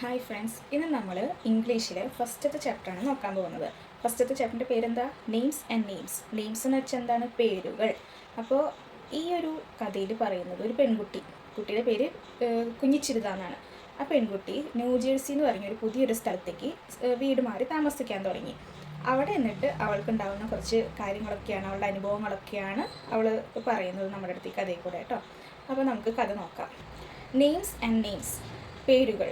Hi friends, ഇന്ന് നമ്മൾ ഇംഗ്ലീഷിലെ ഫസ്റ്റത്തെ ചാപ്റ്ററാണ് നോക്കാൻ പോകുന്നത്. ഫസ്റ്റത്തെ ചാപ്റ്ററിൻ്റെ പേരെന്താ? Names and names. നെയിംസ് എന്ന് വെച്ചാൽ എന്താണ്? പേരുകൾ. അപ്പോൾ ഈ ഒരു കഥയിൽ പറയുന്നത് ഒരു കുട്ടിയുടെ പേര് കുഞ്ഞിച്ചിരുത എന്നാണ്. ആ പെൺകുട്ടി ന്യൂജേഴ്സി എന്ന് പറഞ്ഞ ഒരു പുതിയൊരു സ്ഥലത്തേക്ക് വീട് മാറി താമസിക്കാൻ തുടങ്ങി. അവിടെ എന്നിട്ട് അവൾക്കുണ്ടാകുന്ന കുറച്ച് കാര്യങ്ങളൊക്കെയാണ്, അവളുടെ അനുഭവങ്ങളൊക്കെയാണ് അവൾ പറയുന്നത് നമ്മുടെ അടുത്ത് ഈ കഥയിൽ കൂടെ കേട്ടോ. അപ്പോൾ നമുക്ക് കഥ നോക്കാം. നെയിംസ് ആൻഡ് നെയിംസ്, പേരുകൾ.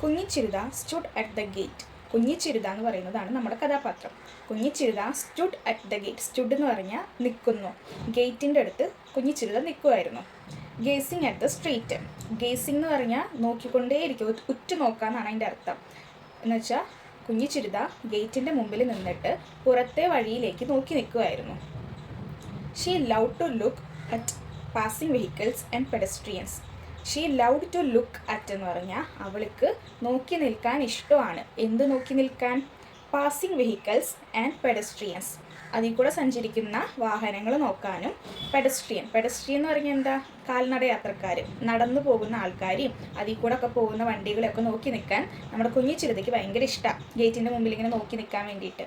Kunjichirutha stood at the gate. Kunjichirutha എന്ന് പറയുന്നതാണ് നമ്മുടെ കഥാപാത്രം. Kunjichirutha stood at the gate. Stood എന്ന് പറഞ്ഞാൽ നിൽക്കുന്നു. ഗേറ്റിൻ്റെ അടുത്ത് കുഞ്ഞിച്ചിരുത നിൽക്കുമായിരുന്നു. Gazing at the street. Gazing എന്ന് പറഞ്ഞാൽ നോക്കിക്കൊണ്ടേയിരിക്കും, ഉറ്റു നോക്കാന്നാണ് അതിൻ്റെ അർത്ഥം. എന്നുവെച്ചാൽ കുഞ്ഞിച്ചിരുത ഗേറ്റിൻ്റെ മുമ്പിൽ നിന്നിട്ട് പുറത്തെ വഴിയിലേക്ക് നോക്കി നിൽക്കുമായിരുന്നു. She love to look at passing vehicles and pedestrians. She love to look at എന്ന് പറഞ്ഞാൽ അവൾക്ക് നോക്കി നിൽക്കാൻ ഇഷ്ടമാണ്. എന്ത് നോക്കി നിൽക്കാൻ? പാസിംഗ് വെഹിക്കിൾസ് ആൻഡ് പെഡസ്ട്രിയൻസ്, അതിൽ കൂടെ സഞ്ചരിക്കുന്ന വാഹനങ്ങൾ നോക്കാനും. പെഡസ്ട്രിയൻ എന്ന് പറഞ്ഞാൽ എന്താ? കാൽനട യാത്രക്കാർ, നടന്നു പോകുന്ന ആൾക്കാരെയും അതിൽ കൂടെ ഒക്കെ പോകുന്ന വണ്ടികളെയൊക്കെ നോക്കി നിൽക്കാൻ നമ്മുടെ കുഞ്ഞിച്ചിരുതയ്ക്ക് ഭയങ്കര ഇഷ്ടമാണ്, ഗേറ്റിൻ്റെ മുമ്പിൽ ഇങ്ങനെ നോക്കി നിൽക്കാൻ വേണ്ടിയിട്ട്.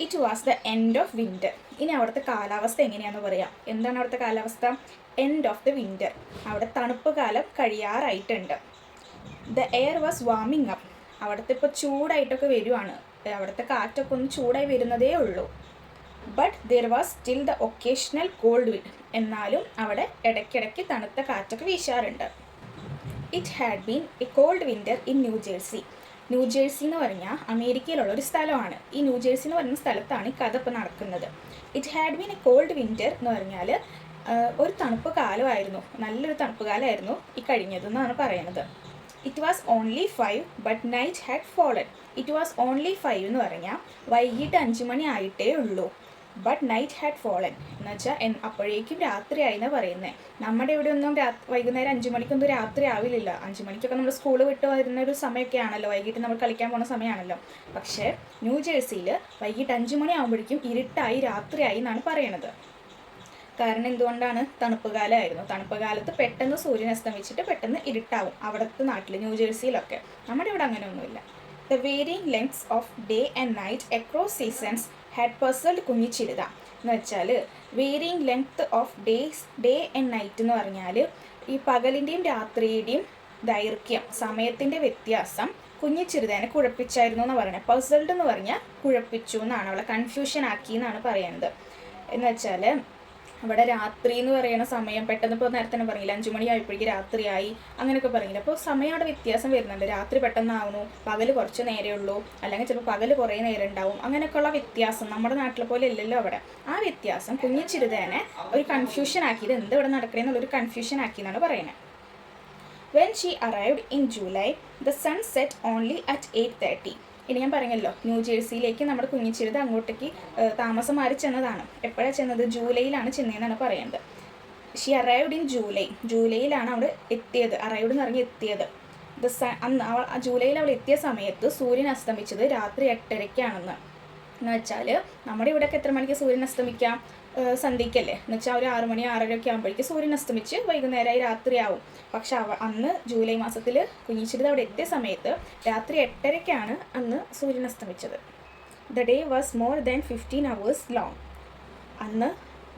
It was the end of winter. ഇനി അവിടുത്തെ കാലാവസ്ഥ എങ്ങനെയാണെന്ന് പറയാം. എന്താണ് അവിടുത്തെ കാലാവസ്ഥ? End of the winter. അവിടെ തണുപ്പ് കാലം കഴിയാറായിട്ടുണ്ട്. The air was warming up. അവിടുത്തെ ഇപ്പോൾ ചൂടായിട്ടൊക്കെ വരുവാണ്, അവിടുത്തെ കാറ്റൊക്കെ ഒന്ന് ചൂടായി വരുന്നതേ ഉള്ളൂ. But there was still the occasional cold wind. എന്നാലും അവിടെ ഇടയ്ക്കിടയ്ക്ക് തണുത്ത കാറ്റൊക്കെ വീശാറുണ്ട്. It had been a cold winter in New Jersey. New Jersey എന്ന് പറഞ്ഞാൽ അമേരിക്കയിലുള്ള ഒരു സ്ഥലമാണ്. ഈ ന്യൂജേഴ്സി എന്ന് പറയുന്ന സ്ഥലത്താണ് ഈ കഥ ഇപ്പോൾ നടക്കുന്നത്. It had been a cold winter എന്ന് പറഞ്ഞാൽ ഒരു തണുപ്പ് കാലമായിരുന്നു, നല്ലൊരു തണുപ്പ് കാലമായിരുന്നു ഈ കഴിഞ്ഞതെന്നാണ് പറയുന്നത്. It was only 5 but night had fallen. It was only 5 എന്ന് പറഞ്ഞാൽ വൈകിട്ട് 5 മണി ആയിട്ടേ ഉള്ളൂ. ബട്ട് നൈറ്റ് ഹാഡ് ഫോളൻ എന്ന് വെച്ചാൽ അപ്പോഴേക്കും രാത്രിയായി എന്നാണ് പറയുന്നത്. നമ്മുടെ ഇവിടെ ഒന്നും വൈകുന്നേരം 5 മണിക്കൊന്നും രാത്രി ആവില്ല. 5 മണിക്കൊക്കെ നമ്മൾ സ്കൂൾ വിട്ട് വരുന്ന ഒരു സമയമൊക്കെ ആണല്ലോ, വൈകിട്ട് നമ്മൾ കളിക്കാൻ പോകുന്ന സമയമാണല്ലോ. പക്ഷേ ന്യൂജേഴ്സിയിൽ വൈകിട്ട് 5 മണി ആകുമ്പോഴേക്കും ഇരുട്ടായി, രാത്രിയായി എന്നാണ് പറയണത്. കാരണം എന്തുകൊണ്ടാണ്? തണുപ്പ് കാലമായിരുന്നു. തണുപ്പ് കാലത്ത് പെട്ടെന്ന് സൂര്യൻ അസ്തമിച്ചിട്ട് പെട്ടെന്ന് ഇരുട്ടാവും അവിടുത്തെ നാട്ടിൽ, ന്യൂജേഴ്സിയിലൊക്കെ. നമ്മുടെ ഇവിടെ അങ്ങനെയൊന്നുമില്ല. The varying lengths of day and night across seasons had puzzled Kunjichirutha. എന്ന് വെച്ചാൽ varying length of day and night എന്ന് പറഞ്ഞാൽ ഈ പകലിൻ്റെയും രാത്രിയുടെയും ദൈർഘ്യം, സമയത്തിൻ്റെ വ്യത്യാസം കുഞ്ഞിച്ചിരുതേനെ കുഴപ്പിച്ചായിരുന്നു എന്ന് പറയുന്നത്. പെർസൾഡ് എന്ന് പറഞ്ഞാൽ കുഴപ്പിച്ചു എന്നാണ്, അവളെ കൺഫ്യൂഷൻ ആക്കി എന്നാണ് പറയുന്നത്. എന്ന് വെച്ചാൽ അവിടെ രാത്രി എന്ന് പറയുന്ന സമയം പെട്ടെന്ന് ഇപ്പോൾ നേരത്തെ തന്നെ പറഞ്ഞില്ല, 5 മണി ആയപ്പോഴേക്കും രാത്രിയായി അങ്ങനെയൊക്കെ പറഞ്ഞില്ല. അപ്പോൾ സമയം അവിടെ വ്യത്യാസം വരുന്നുണ്ട്. രാത്രി പെട്ടെന്നാവുന്നു, പകൽ കുറച്ച് നേരമേ ഉള്ളൂ, അല്ലെങ്കിൽ ചിലപ്പോൾ പകൽ കുറേ നേരം ഉണ്ടാവും. അങ്ങനെയൊക്കെയുള്ള വ്യത്യാസം നമ്മുടെ നാട്ടിലെ പോലെ ഇല്ലല്ലോ അവിടെ. ആ വ്യത്യാസം കുഞ്ഞിച്ചിരുതേനെ ഒരു കൺഫ്യൂഷൻ ആക്കിയത്, എന്ത് ഇവിടെ നടക്കണമെന്നുള്ളൊരു കൺഫ്യൂഷൻ ആക്കി എന്നാണ് പറയുന്നത്. When she arrived in July the sun set only at 8:30. ഇനി ഞാൻ പറഞ്ഞല്ലോ, ന്യൂജേഴ്സിയിലേക്ക് നമ്മുടെ കുഞ്ഞിച്ചിരുത അങ്ങോട്ടേക്ക് താമസം മാറി ചെന്നതാണ്. എപ്പോഴാണ് ചെന്നത്? ജൂലൈയിലാണ് ചെന്നതെന്നാണ് പറയുന്നത്. She arrived in July. ജൂലൈയിലാണ് അവിടെ എത്തിയത്. അറൈവ്ഡ് എന്ന് പറഞ്ഞ് എത്തിയത്. അന്ന് ജൂലൈയിൽ അവൾ എത്തിയ സമയത്ത് സൂര്യൻ അസ്തമിച്ചത് രാത്രി 8:30 എന്ന് വെച്ചാൽ നമ്മുടെ ഇവിടെയൊക്കെ എത്ര മണിക്ക് സൂര്യൻ അസ്തമിക്കാം? സന്ധ്യയ്ക്കല്ലേ. എന്ന് വെച്ചാൽ ഒരു 6 മണി 6:30 ആകുമ്പോഴേക്കും സൂര്യൻ അസ്തമിച്ച് വൈകുന്നേരമായി രാത്രിയാവും. പക്ഷെ അന്ന് ജൂലൈ മാസത്തിൽ കുഞ്ഞിച്ചിരുത അവിടെ എത്തിയ സമയത്ത് രാത്രി 8:30 അന്ന് സൂര്യൻ അസ്തമിച്ചത്. The day was more than 15 hours long. അന്ന്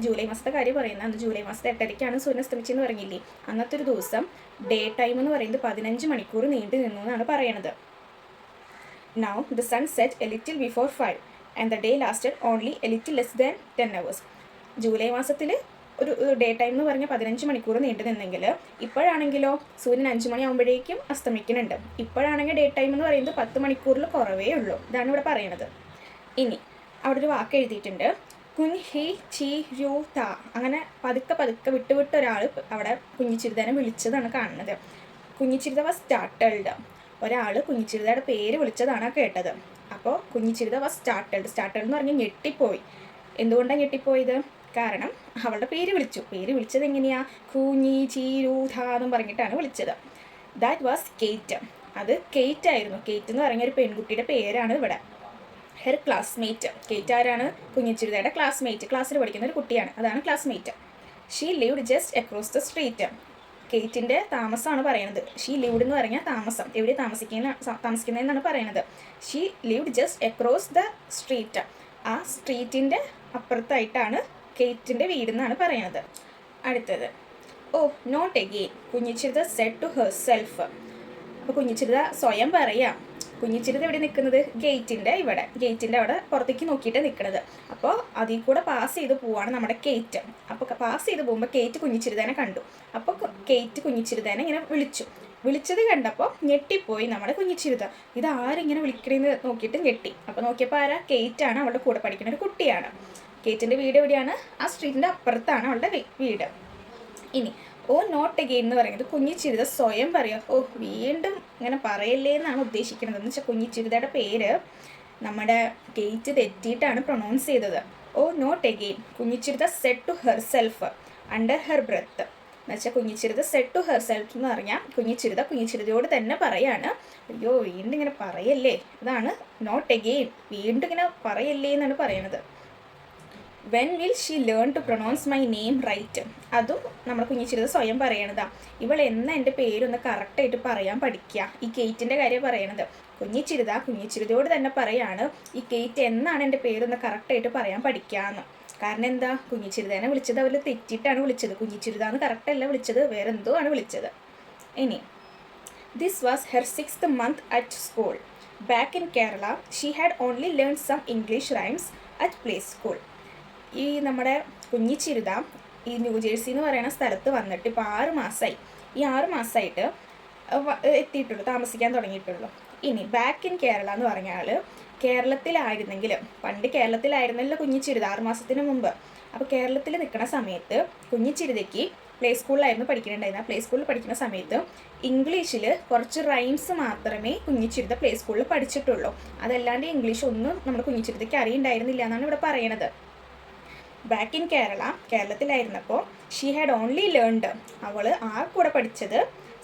ജൂലൈ മാസത്തെ കാര്യം പറയുന്നത്, അന്ന് ജൂലൈ മാസത്തെ 8:30 സൂര്യൻ അസ്തമിച്ചെന്ന് പറഞ്ഞില്ലേ. അന്നത്തെ ഒരു ദിവസം ഡേ ടൈം എന്ന് പറയുന്നത് 15 മണിക്കൂർ നീണ്ടു നിന്നു എന്നാണ് പറയണത്. Now the sun set a little before 5 and the day lasted only a little less than 10 hours. ജൂലൈ മാസത്തിൽ ഒരു ഡേ ടൈം എന്ന് പറഞ്ഞാൽ 15 മണിക്കൂർ നീണ്ടു നിന്നെങ്കിൽ ഇപ്പോഴാണെങ്കിലോ സൂര്യൻ 5 മണി ആകുമ്പോഴേക്കും അസ്തമിക്കുന്നുണ്ട്. ഇപ്പോഴാണെങ്കിൽ ഡേ ടൈം എന്ന് പറയുന്നത് 10 മണിക്കൂറിൽ കുറവേ ഉള്ളൂ. ഇതാണ് ഇവിടെ പറയണത്. ഇനി അവിടെ ഒരു വാക്ക് എഴുതിയിട്ടുണ്ട്, കുൻഹി ചി രു ത. അങ്ങനെ പതുക്കെ വിട്ട് ഒരാൾ അവിടെ കുഞ്ഞിച്ചിരുതനെ വിളിച്ചതാണ് കാണുന്നത്. കുഞ്ഞിച്ചിരുത വാസ് സ്റ്റാർട്ടൽഡ്. ഒരാൾ കുഞ്ഞിച്ചിരുതയുടെ പേര് വിളിച്ചതാണ് കേട്ടത്. അപ്പോൾ കുഞ്ഞിച്ചിരുത വാസ് സ്റ്റാർട്ടൽഡ് എന്ന് പറഞ്ഞാൽ ഞെട്ടിപ്പോയി. എന്തുകൊണ്ടാണ് ഞെട്ടിപ്പോയത്? കാരണം അവളുടെ പേര് വിളിച്ചത് എങ്ങനെയാ? കുഞ്ഞി ചീരൂധ എന്നും പറഞ്ഞിട്ടാണ് വിളിച്ചത്. ദാറ്റ് വാസ് കേറ്റ്. അത് കേറ്റ് ആയിരുന്നു. കേറ്റ് എന്ന് പറഞ്ഞ ഒരു പെൺകുട്ടിയുടെ പേരാണ് ഇവിടെ. Her classmate. കേറ്റ് ആരാണ്? കുഞ്ഞിച്ചിരുതയുടെ ക്ലാസ്മേറ്റ്, ക്ലാസ്സിൽ പഠിക്കുന്ന ഒരു കുട്ടിയാണ്, അതാണ് classmate. She lived just across the street. കേറ്റിൻ്റെ താമസമാണ് പറയുന്നത്. ഷീ ലിവ്ഡ് എന്ന് പറഞ്ഞാൽ താമസം, എവിടെ താമസിക്കുന്നതെന്നാണ് പറയുന്നത്. She lived just across the street, ആ സ്ട്രീറ്റിൻ്റെ അപ്പുറത്തായിട്ടാണ് കേറ്റിൻ്റെ വീടെന്നാണ് പറയുന്നത്. അടുത്തത് oh not again Kunjichirutha said to herself. അപ്പോൾ കുഞ്ഞിച്ചിരുത സ്വയം പറയാം. കുഞ്ഞിച്ചിരുത എവിടെ നിൽക്കുന്നത്? ഗേറ്റിൻ്റെ അവിടെ പുറത്തേക്ക് നോക്കിയിട്ട് നിൽക്കുന്നത്. അപ്പോൾ അതിൽ കൂടെ പാസ് ചെയ്ത് പോവാണ് നമ്മുടെ കേറ്റ്. അപ്പോൾ പാസ് ചെയ്ത് പോകുമ്പോൾ കേറ്റ് കുഞ്ഞിച്ചിരുതേനെ കണ്ടു. അപ്പോൾ കേറ്റ് കുഞ്ഞിച്ചിരുതേനെ ഇങ്ങനെ വിളിച്ചത് കണ്ടപ്പോൾ ഞെട്ടിപ്പോയി നമ്മുടെ കുഞ്ഞിച്ചിരുത. ഇത് ആരിങ്ങനെ വിളിക്കണമെന്ന് നോക്കിയിട്ട് ഞെട്ടി. അപ്പോൾ നോക്കിയപ്പോൾ ആരാ? കേറ്റാണ്, അവളുടെ കൂടെ പഠിക്കുന്ന ഒരു കുട്ടിയാണ്. കേറ്റിൻ്റെ വീട് എവിടെയാണ്? ആ സ്ട്രീറ്റിൻ്റെ അപ്പുറത്താണ് അവളുടെ വീട്. ഇനി ഓ നോട്ട് എഗെയിൻ എന്ന് പറയുന്നത് കുഞ്ഞിച്ചിരുത സ്വയം പറയുക. ഓ വീണ്ടും ഇങ്ങനെ പറയല്ലേ എന്നാണ് ഉദ്ദേശിക്കുന്നത്. എന്ന് വെച്ചാൽ കുഞ്ഞിച്ചിരുതയുടെ പേര് നമ്മുടെ കേറ്റ് തെറ്റിയിട്ടാണ് പ്രൊണൗൺസ് ചെയ്തത്. Oh not again Kunjichirutha said to herself under her breath. എന്ന് വെച്ചാൽ Kunjichirutha said to herself എന്ന് പറഞ്ഞാൽ കുഞ്ഞിച്ചിരുതയോട് തന്നെ പറയാണ്, അയ്യോ വീണ്ടും ഇങ്ങനെ പറയല്ലേ. അതാണ് നോട്ട് എഗെയിൻ, വീണ്ടും ഇങ്ങനെ പറയല്ലേ എന്നാണ് പറയുന്നത്. When will she learn to pronounce my name right. അതും നമ്മുടെ കുഞ്ഞിച്ചിരുത സ്വയം പറയണതാ. ഇവൾ എന്നാ എൻ്റെ പേരൊന്ന് കറക്റ്റായിട്ട് പറയാൻ പഠിക്കുക. ഈ കേറ്റിൻ്റെ കാര്യം പറയണത്. കുഞ്ഞിച്ചിരുതയോട് തന്നെ പറയാണ്, ഈ കേറ്റ് എന്നാണ് എൻ്റെ പേരൊന്ന് കറക്റ്റായിട്ട് പറയാൻ പഠിക്കാമെന്ന്. കാരണം എന്താ? കുഞ്ഞിച്ചിരുതേനെ വിളിച്ചത് അവർ തെറ്റിയിട്ടാണ് വിളിച്ചത്. കുഞ്ഞിച്ചിരുതാന്ന് കറക്റ്റല്ല വിളിച്ചത്, വേറെ എന്തോ ആണ് വിളിച്ചത്. ഇനി this was her 6th month at school. Back in Kerala she had only learn some English rhymes at play school. ഈ നമ്മുടെ കുഞ്ഞിച്ചിരുത ഈ ന്യൂജേഴ്സി എന്ന് പറയുന്ന സ്ഥലത്ത് വന്നിട്ട് ഇപ്പോൾ 6 മാസമായി. ഈ 6 മാസമായിട്ട് എത്തിയിട്ടുള്ളൂ, താമസിക്കാൻ തുടങ്ങിയിട്ടുള്ളൂ. ഇനി ബാക്ക് ഇൻ കേരള എന്ന് പറഞ്ഞാൽ കേരളത്തിലായിരുന്നെങ്കിലും, പണ്ട് കേരളത്തിലായിരുന്നല്ലോ കുഞ്ഞിച്ചിരുത 6 മാസത്തിന് മുമ്പ്. അപ്പോൾ കേരളത്തിൽ നിൽക്കുന്ന സമയത്ത് കുഞ്ഞിച്ചിരുതയ്ക്ക് പ്ലേ സ്കൂളിലായിരുന്നു പഠിക്കുന്നുണ്ടായിരുന്നത്. ആ പ്ലേ സ്കൂളിൽ പഠിക്കുന്ന സമയത്ത് ഇംഗ്ലീഷിൽ കുറച്ച് റൈംസ് മാത്രമേ കുഞ്ഞിച്ചിരുത പ്ലേ സ്കൂളിൽ പഠിച്ചിട്ടുള്ളൂ. അതല്ലാണ്ട് ഇംഗ്ലീഷ് ഒന്നും നമ്മുടെ കുഞ്ഞിച്ചിരുതയ്ക്ക് അറിയുണ്ടായിരുന്നില്ല എന്നാണ് ഇവിടെ പറയണത്. ബാക്ക് ഇൻ കേരളത്തിലായിരുന്നപ്പോൾ ഷീ ഹാഡ് ഓൺലി ലേൺഡ്, അവൾ ആ കൂടെ പഠിച്ചത്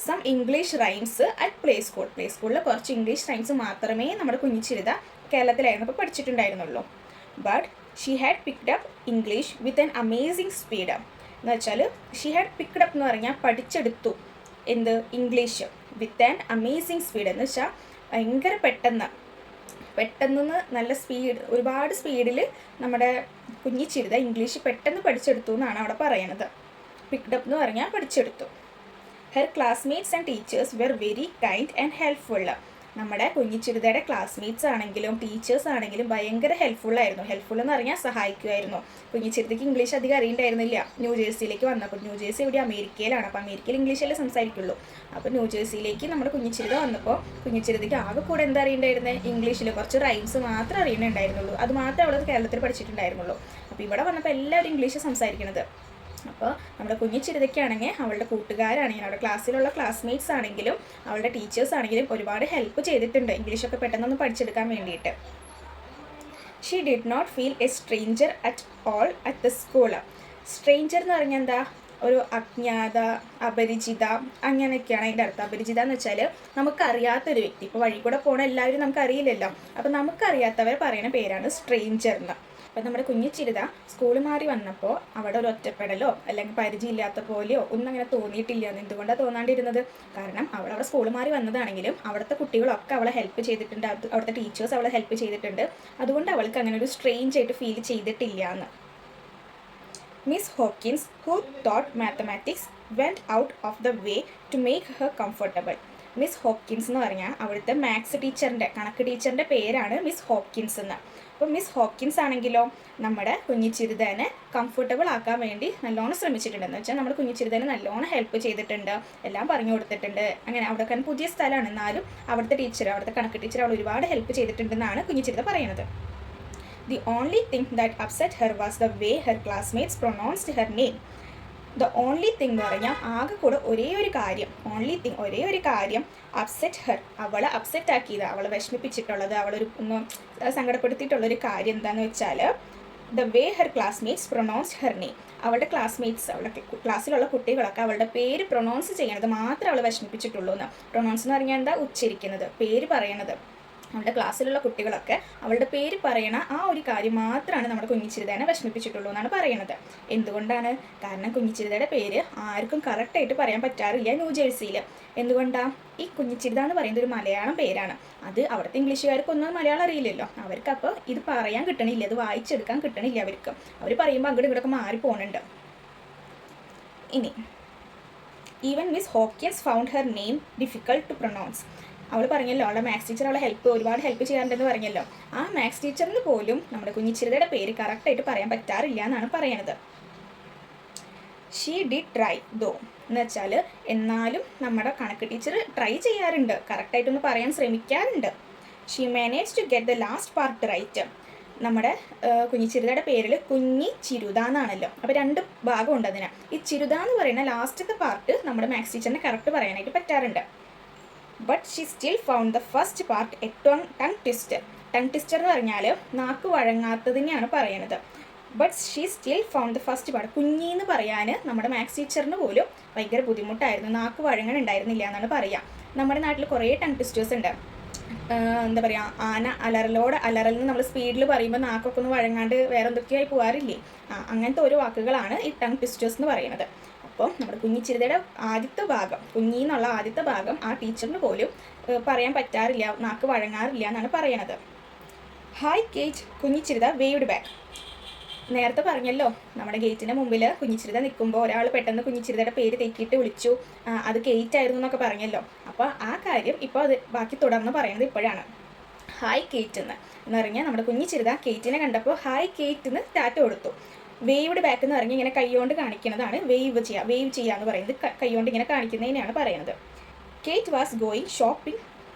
some English rhymes at play സ്കൂളിൽ കുറച്ച് ഇംഗ്ലീഷ് റൈംസ് മാത്രമേ നമ്മുടെ കുഞ്ഞിച്ചിരുത കേരളത്തിലായിരുന്നപ്പോൾ പഠിച്ചിട്ടുണ്ടായിരുന്നുള്ളൂ. But she had picked up English with an amazing speed. എന്ന് വെച്ചാൽ ഷീ ഹാഡ് പിക്ഡ് അപ്പ് എന്ന് പറഞ്ഞാൽ പഠിച്ചെടുത്തു എന്ത്? English with an amazing speed. എന്ന് വെച്ചാൽ ഭയങ്കര പെട്ടെന്ന് നല്ല ഒരുപാട് സ്പീഡിൽ നമ്മുടെ കുഞ്ഞിച്ചിരുത ഇംഗ്ലീഷ് പെട്ടെന്ന് പഠിച്ചെടുത്തു എന്നാണ് അവിടെ പറയണത്. പിക്ഡപ്പ് എന്ന് പറഞ്ഞാൽ പഠിച്ചെടുത്തു. Her classmates and teachers were very kind and helpful. നമ്മുടെ കുഞ്ഞിച്ചിരുതയുടെ ക്ലാസ്മേറ്റ്സ് ആണെങ്കിലും ടീച്ചേഴ്സ് ആണെങ്കിലും ഭയങ്കര ഹെൽപ്ഫുള്ളായിരുന്നു. ഹെൽപ്ഫുൾ എന്ന് പറഞ്ഞാൽ സഹായിക്കുമായിരുന്നു. കുഞ്ഞിച്ചിരുതയ്ക്ക് ഇംഗ്ലീഷ് അധികം അറിയണ്ടായിരുന്നില്ല. ന്യൂജേഴ്സിയിലേക്ക് വന്നപ്പോൾ, ന്യൂജേഴ്സി ഇവിടെ അമേരിക്കയിലാണ്, അപ്പോൾ അമേരിക്കയിൽ ഇംഗ്ലീഷല്ലേ സംസാരിക്കുള്ളൂ. അപ്പോൾ ന്യൂജേഴ്സിയിലേക്ക് നമ്മുടെ കുഞ്ഞിച്ചിരുത വന്നപ്പോൾ കുഞ്ഞിച്ചിരുതയ്ക്ക് ആകെ കൂടെ എന്താ അറിയണ്ടായിരുന്നത്? ഇംഗ്ലീഷിൽ കുറച്ച് റൈംസ് മാത്രം അറിയണുണ്ടായിരുന്നുള്ളൂ. അത് മാത്രമേ അവളത് കേരളത്തിൽ പഠിച്ചിട്ടുണ്ടായിരുന്നുള്ളൂ. അപ്പോൾ ഇവിടെ വന്നപ്പോൾ എല്ലാവരും ഇംഗ്ലീഷ് സംസാരിക്കുന്നത്. അപ്പോൾ നമ്മുടെ കുഞ്ഞിച്ചിരുതയ്ക്കാണെങ്കിൽ അവളുടെ കൂട്ടുകാരാണെങ്കിലും അവളുടെ ക്ലാസ്സിലുള്ള ക്ലാസ്മേറ്റ്സ് ആണെങ്കിലും അവളുടെ ടീച്ചേഴ്സ് ആണെങ്കിലും ഒരുപാട് ഹെൽപ്പ് ചെയ്തിട്ടുണ്ട് ഇംഗ്ലീഷൊക്കെ പെട്ടെന്നൊന്ന് പഠിച്ചെടുക്കാൻ വേണ്ടിയിട്ട്. She did not feel a stranger at all at the school. Stranger എന്ന് പറഞ്ഞാൽ എന്താ? ഒരു അജ്ഞാത, അപരിചിത, അങ്ങനെയൊക്കെയാണ് അതിൻ്റെ അർത്ഥം. അപരിചിത എന്ന് വെച്ചാൽ നമുക്കറിയാത്തൊരു വ്യക്തി. ഇപ്പോൾ വഴി കൂടെ പോകണ എല്ലാവരും നമുക്കറിയില്ലല്ലോ. അപ്പോൾ നമുക്കറിയാത്തവരെ പറയുന്ന പേരാണ് സ്ട്രേഞ്ചറിന്. അപ്പം നമ്മുടെ കുഞ്ഞിച്ചിരുത സ്കൂൾ മാറി വന്നപ്പോൾ അവിടെ ഒരു ഒറ്റപ്പെടലോ അല്ലെങ്കിൽ പരിചയമില്ലാത്ത പോലെയോ ഒന്നും അങ്ങനെ തോന്നിയിട്ടില്ല. എന്തുകൊണ്ടാണ് തോന്നാണ്ടിരുന്നത്? കാരണം അവളവിടെ സ്കൂൾ മാറി വന്നതാണെങ്കിലും അവിടുത്തെ കുട്ടികളൊക്കെ അവളെ ഹെൽപ്പ് ചെയ്തിട്ടുണ്ട്, അവിടുത്തെ ടീച്ചേഴ്സ് അവളെ ഹെൽപ്പ് ചെയ്തിട്ടുണ്ട്. അതുകൊണ്ട് അവൾക്ക് അങ്ങനെ ഒരു സ്ട്രേഞ്ച് ആയിട്ട് ഫീൽ ചെയ്തിട്ടില്ല എന്ന്. Miss Hawkins, who thought mathematics went out of the way to make her comfortable. Miss Hawkins എന്ന് പറഞ്ഞാൽ അവിടുത്തെ മാത്സ് ടീച്ചറിൻ്റെ, കണക്ക് ടീച്ചറിൻ്റെ പേരാണ് മിസ് ഹോക്കിൻസ് എന്ന്. അപ്പോൾ മിസ് ഹോക്കിൻസ് ആണെങ്കിലോ നമ്മുടെ കുഞ്ഞിച്ചിരുതേനെ കംഫർട്ടബിൾ ആക്കാൻ വേണ്ടി നല്ലോണം ശ്രമിച്ചിട്ടുണ്ട്. എന്ന് വെച്ചാൽ നമ്മുടെ കുഞ്ഞിച്ചിരുതേനെ നല്ലോണം ഹെൽപ്പ് ചെയ്തിട്ടുണ്ട്, എല്ലാം പറഞ്ഞു കൊടുത്തിട്ടുണ്ട്. അങ്ങനെ അവിടെ പുതിയ സ്ഥലമാണ്, എന്നാലും അവിടുത്തെ കണക്ക് ടീച്ചർ അവൾ ഒരുപാട് ഹെൽപ്പ് ചെയ്തിട്ടുണ്ടെന്നാണ് കുഞ്ഞിച്ചിരുത പറയുന്നത്. The only thing that upset her was the way her classmates pronounced her name. The only thing എന്ന് പറഞ്ഞാൽ ആകെ കൂടെ ഒരേ ഒരു കാര്യം അപ്സെറ്റ് ഹെർ, അവളെ അപ്സെറ്റ് ആക്കിയത്, അവളെ വിഷമിപ്പിച്ചിട്ടുള്ളത്, അവളൊരു സങ്കടപ്പെടുത്തിയിട്ടുള്ളൊരു കാര്യം എന്താണെന്ന് വെച്ചാൽ the way her classmates pronounced her name. അവളുടെ ക്ലാസ്മേറ്റ്സ്, അവളുടെ ക്ലാസ്സിലുള്ള കുട്ടികളൊക്കെ അവളുടെ പേര് പ്രൊനൗൺസ് ചെയ്യണത് മാത്രമേ അവളെ വിഷമിപ്പിച്ചിട്ടുള്ളൂ എന്ന്. പ്രൊനൗൺസ് എന്ന് പറഞ്ഞാൽ എന്താ? ഉച്ചരിക്കുന്നത്, പേര് പറയണത്. നമ്മുടെ ക്ലാസ്സിലുള്ള കുട്ടികളൊക്കെ അവളുടെ പേര് പറയണ ആ ഒരു കാര്യം മാത്രമാണ് നമ്മുടെ കുഞ്ഞിച്ചിരുതേനെ വിഷമിപ്പിച്ചിട്ടുള്ളൂ എന്നാണ് പറയുന്നത്. എന്തുകൊണ്ടാണ്? കാരണം കുഞ്ഞിച്ചിരുതയുടെ പേര് ആർക്കും കറക്റ്റായിട്ട് പറയാൻ പറ്റാറില്ല ന്യൂജേഴ്സിയിൽ. എന്തുകൊണ്ടാണ്? ഈ കുഞ്ഞിച്ചിരുത എന്ന് പറയുന്നത് ഒരു മലയാളം പേരാണ്. അത് അവിടുത്തെ ഇംഗ്ലീഷുകാർക്കൊന്നും മലയാളം അറിയില്ലല്ലോ. അവർക്ക് അപ്പോൾ ഇത് പറയാൻ കിട്ടണില്ല, അത് വായിച്ചെടുക്കാൻ കിട്ടണില്ല. അവർ പറയുമ്പോൾ അങ്ങോട്ട് ഇങ്ങോട്ടൊക്കെ മാറിപ്പോണുണ്ട്. ഇനി even Miss Hawkins found her name difficult to pronounce. അവൾ പറഞ്ഞല്ലോ അവളുടെ മാത്സ് ടീച്ചർ അവളെ ഒരുപാട് ഹെൽപ്പ് ചെയ്യാറുണ്ടെന്ന് പറഞ്ഞല്ലോ. ആ മാത്സ് ടീച്ചറിന് പോലും നമ്മുടെ കുഞ്ഞിച്ചിരുതയുടെ പേര് കറക്റ്റായിട്ട് പറയാൻ പറ്റാറില്ല എന്നാണ് പറയണത്. ഷീ ഡിഡ് ട്രൈ ദോ എന്ന് വെച്ചാൽ എന്നാലും നമ്മുടെ കണക്ക് ടീച്ചർ ട്രൈ ചെയ്യാറുണ്ട്, കറക്റ്റായിട്ടൊന്ന് പറയാൻ ശ്രമിക്കാറുണ്ട്. She manage to get the last part right. നമ്മുടെ കുഞ്ഞിച്ചിരുതയുടെ പേരിൽ കുഞ്ഞിച്ചിരുത എന്നാണല്ലോ. അപ്പോൾ 2 ഭാഗമുണ്ട് അതിന്. ഈ ചിരുത എന്ന് പറയുന്ന ലാസ്റ്റത്തെ പാർട്ട് നമ്മുടെ മാത്സ് ടീച്ചറിനെ കറക്റ്റ് പറയാനായിട്ട് പറ്റാറുണ്ട്. But she still found the first part a tongue twister. Tongue twister എന്ന് പറഞ്ഞാൽ നാക്ക് വഴങ്ങാത്തതിനെയാണ് പറയണത്. But she still found the first part. കുഞ്ഞിന്ന് പറയാൻ നമ്മുടെ മാത്സ് ടീച്ചറിന് പോലും ഭയങ്കര ബുദ്ധിമുട്ടായിരുന്നു, നാക്ക് വഴങ്ങണുണ്ടായിരുന്നില്ല എന്നാണ് പറയുക. നമ്മുടെ നാട്ടിൽ കുറേ ടങ് ട്വിസ്റ്റേഴ്സ് ഉണ്ട്. എന്താ പറയുക, ആന അലറലിന് നമ്മൾ സ്പീഡിൽ പറയുമ്പോൾ നാക്കൊക്കെ ഒന്ന് വഴങ്ങാണ്ട് വേറെ എന്തൊക്കെയായി പോകാറില്ലേ? അങ്ങനത്തെ ഓരോ വാക്കുകളാണ് ഈ ടങ് ട്വിസ്റ്റേഴ്സ് എന്ന് പറയുന്നത്. അപ്പോൾ നമ്മുടെ കുഞ്ഞിച്ചിരുതയുടെ ആദ്യത്തെ ഭാഗം, കുഞ്ഞിന്നുള്ള ആദ്യത്തെ ഭാഗം ആ ടീച്ചറിന് പോലും പറയാൻ പറ്റാറില്ല, നാക്ക് വഴങ്ങാറില്ല എന്നാണ് പറയണത്. ഹായ് കേറ്റ്, കുഞ്ഞിച്ചിരുത വേവ്ഡ് ബാക്ക്. നേരത്തെ പറഞ്ഞല്ലോ നമ്മുടെ ഗേറ്റിൻ്റെ മുമ്പിൽ കുഞ്ഞിച്ചിരുത നിൽക്കുമ്പോൾ ഒരാൾ പെട്ടെന്ന് കുഞ്ഞിച്ചിരുതയുടെ പേര് തെറ്റിയിട്ട് വിളിച്ചു, അത് കേറ്റ് ആയിരുന്നു എന്നൊക്കെ പറഞ്ഞല്ലോ. അപ്പോൾ ആ കാര്യം ഇപ്പോൾ അത് ബാക്കി തുടർന്ന് പറയുന്നത് ഇപ്പോഴാണ്. ഹായ് കേറ്റ് എന്ന് പറഞ്ഞാൽ നമ്മുടെ കുഞ്ഞിച്ചിരുത കേറ്റിനെ കണ്ടപ്പോൾ ഹായ് കേറ്റ് എന്ന് ടാറ്റ കൊടുത്തു. വേവ്ഡ് ബാക്ക് എന്ന് പറഞ്ഞാൽ ഇങ്ങനെ കൈകൊണ്ട് കാണിക്കുന്നതാണ് വേവ് ചെയ്യുക എന്ന് പറയുന്നത്. കൈകൊണ്ട് ഇങ്ങനെ കാണിക്കുന്നതിനെയാണ് പറയുന്നത്. Kate was going shopping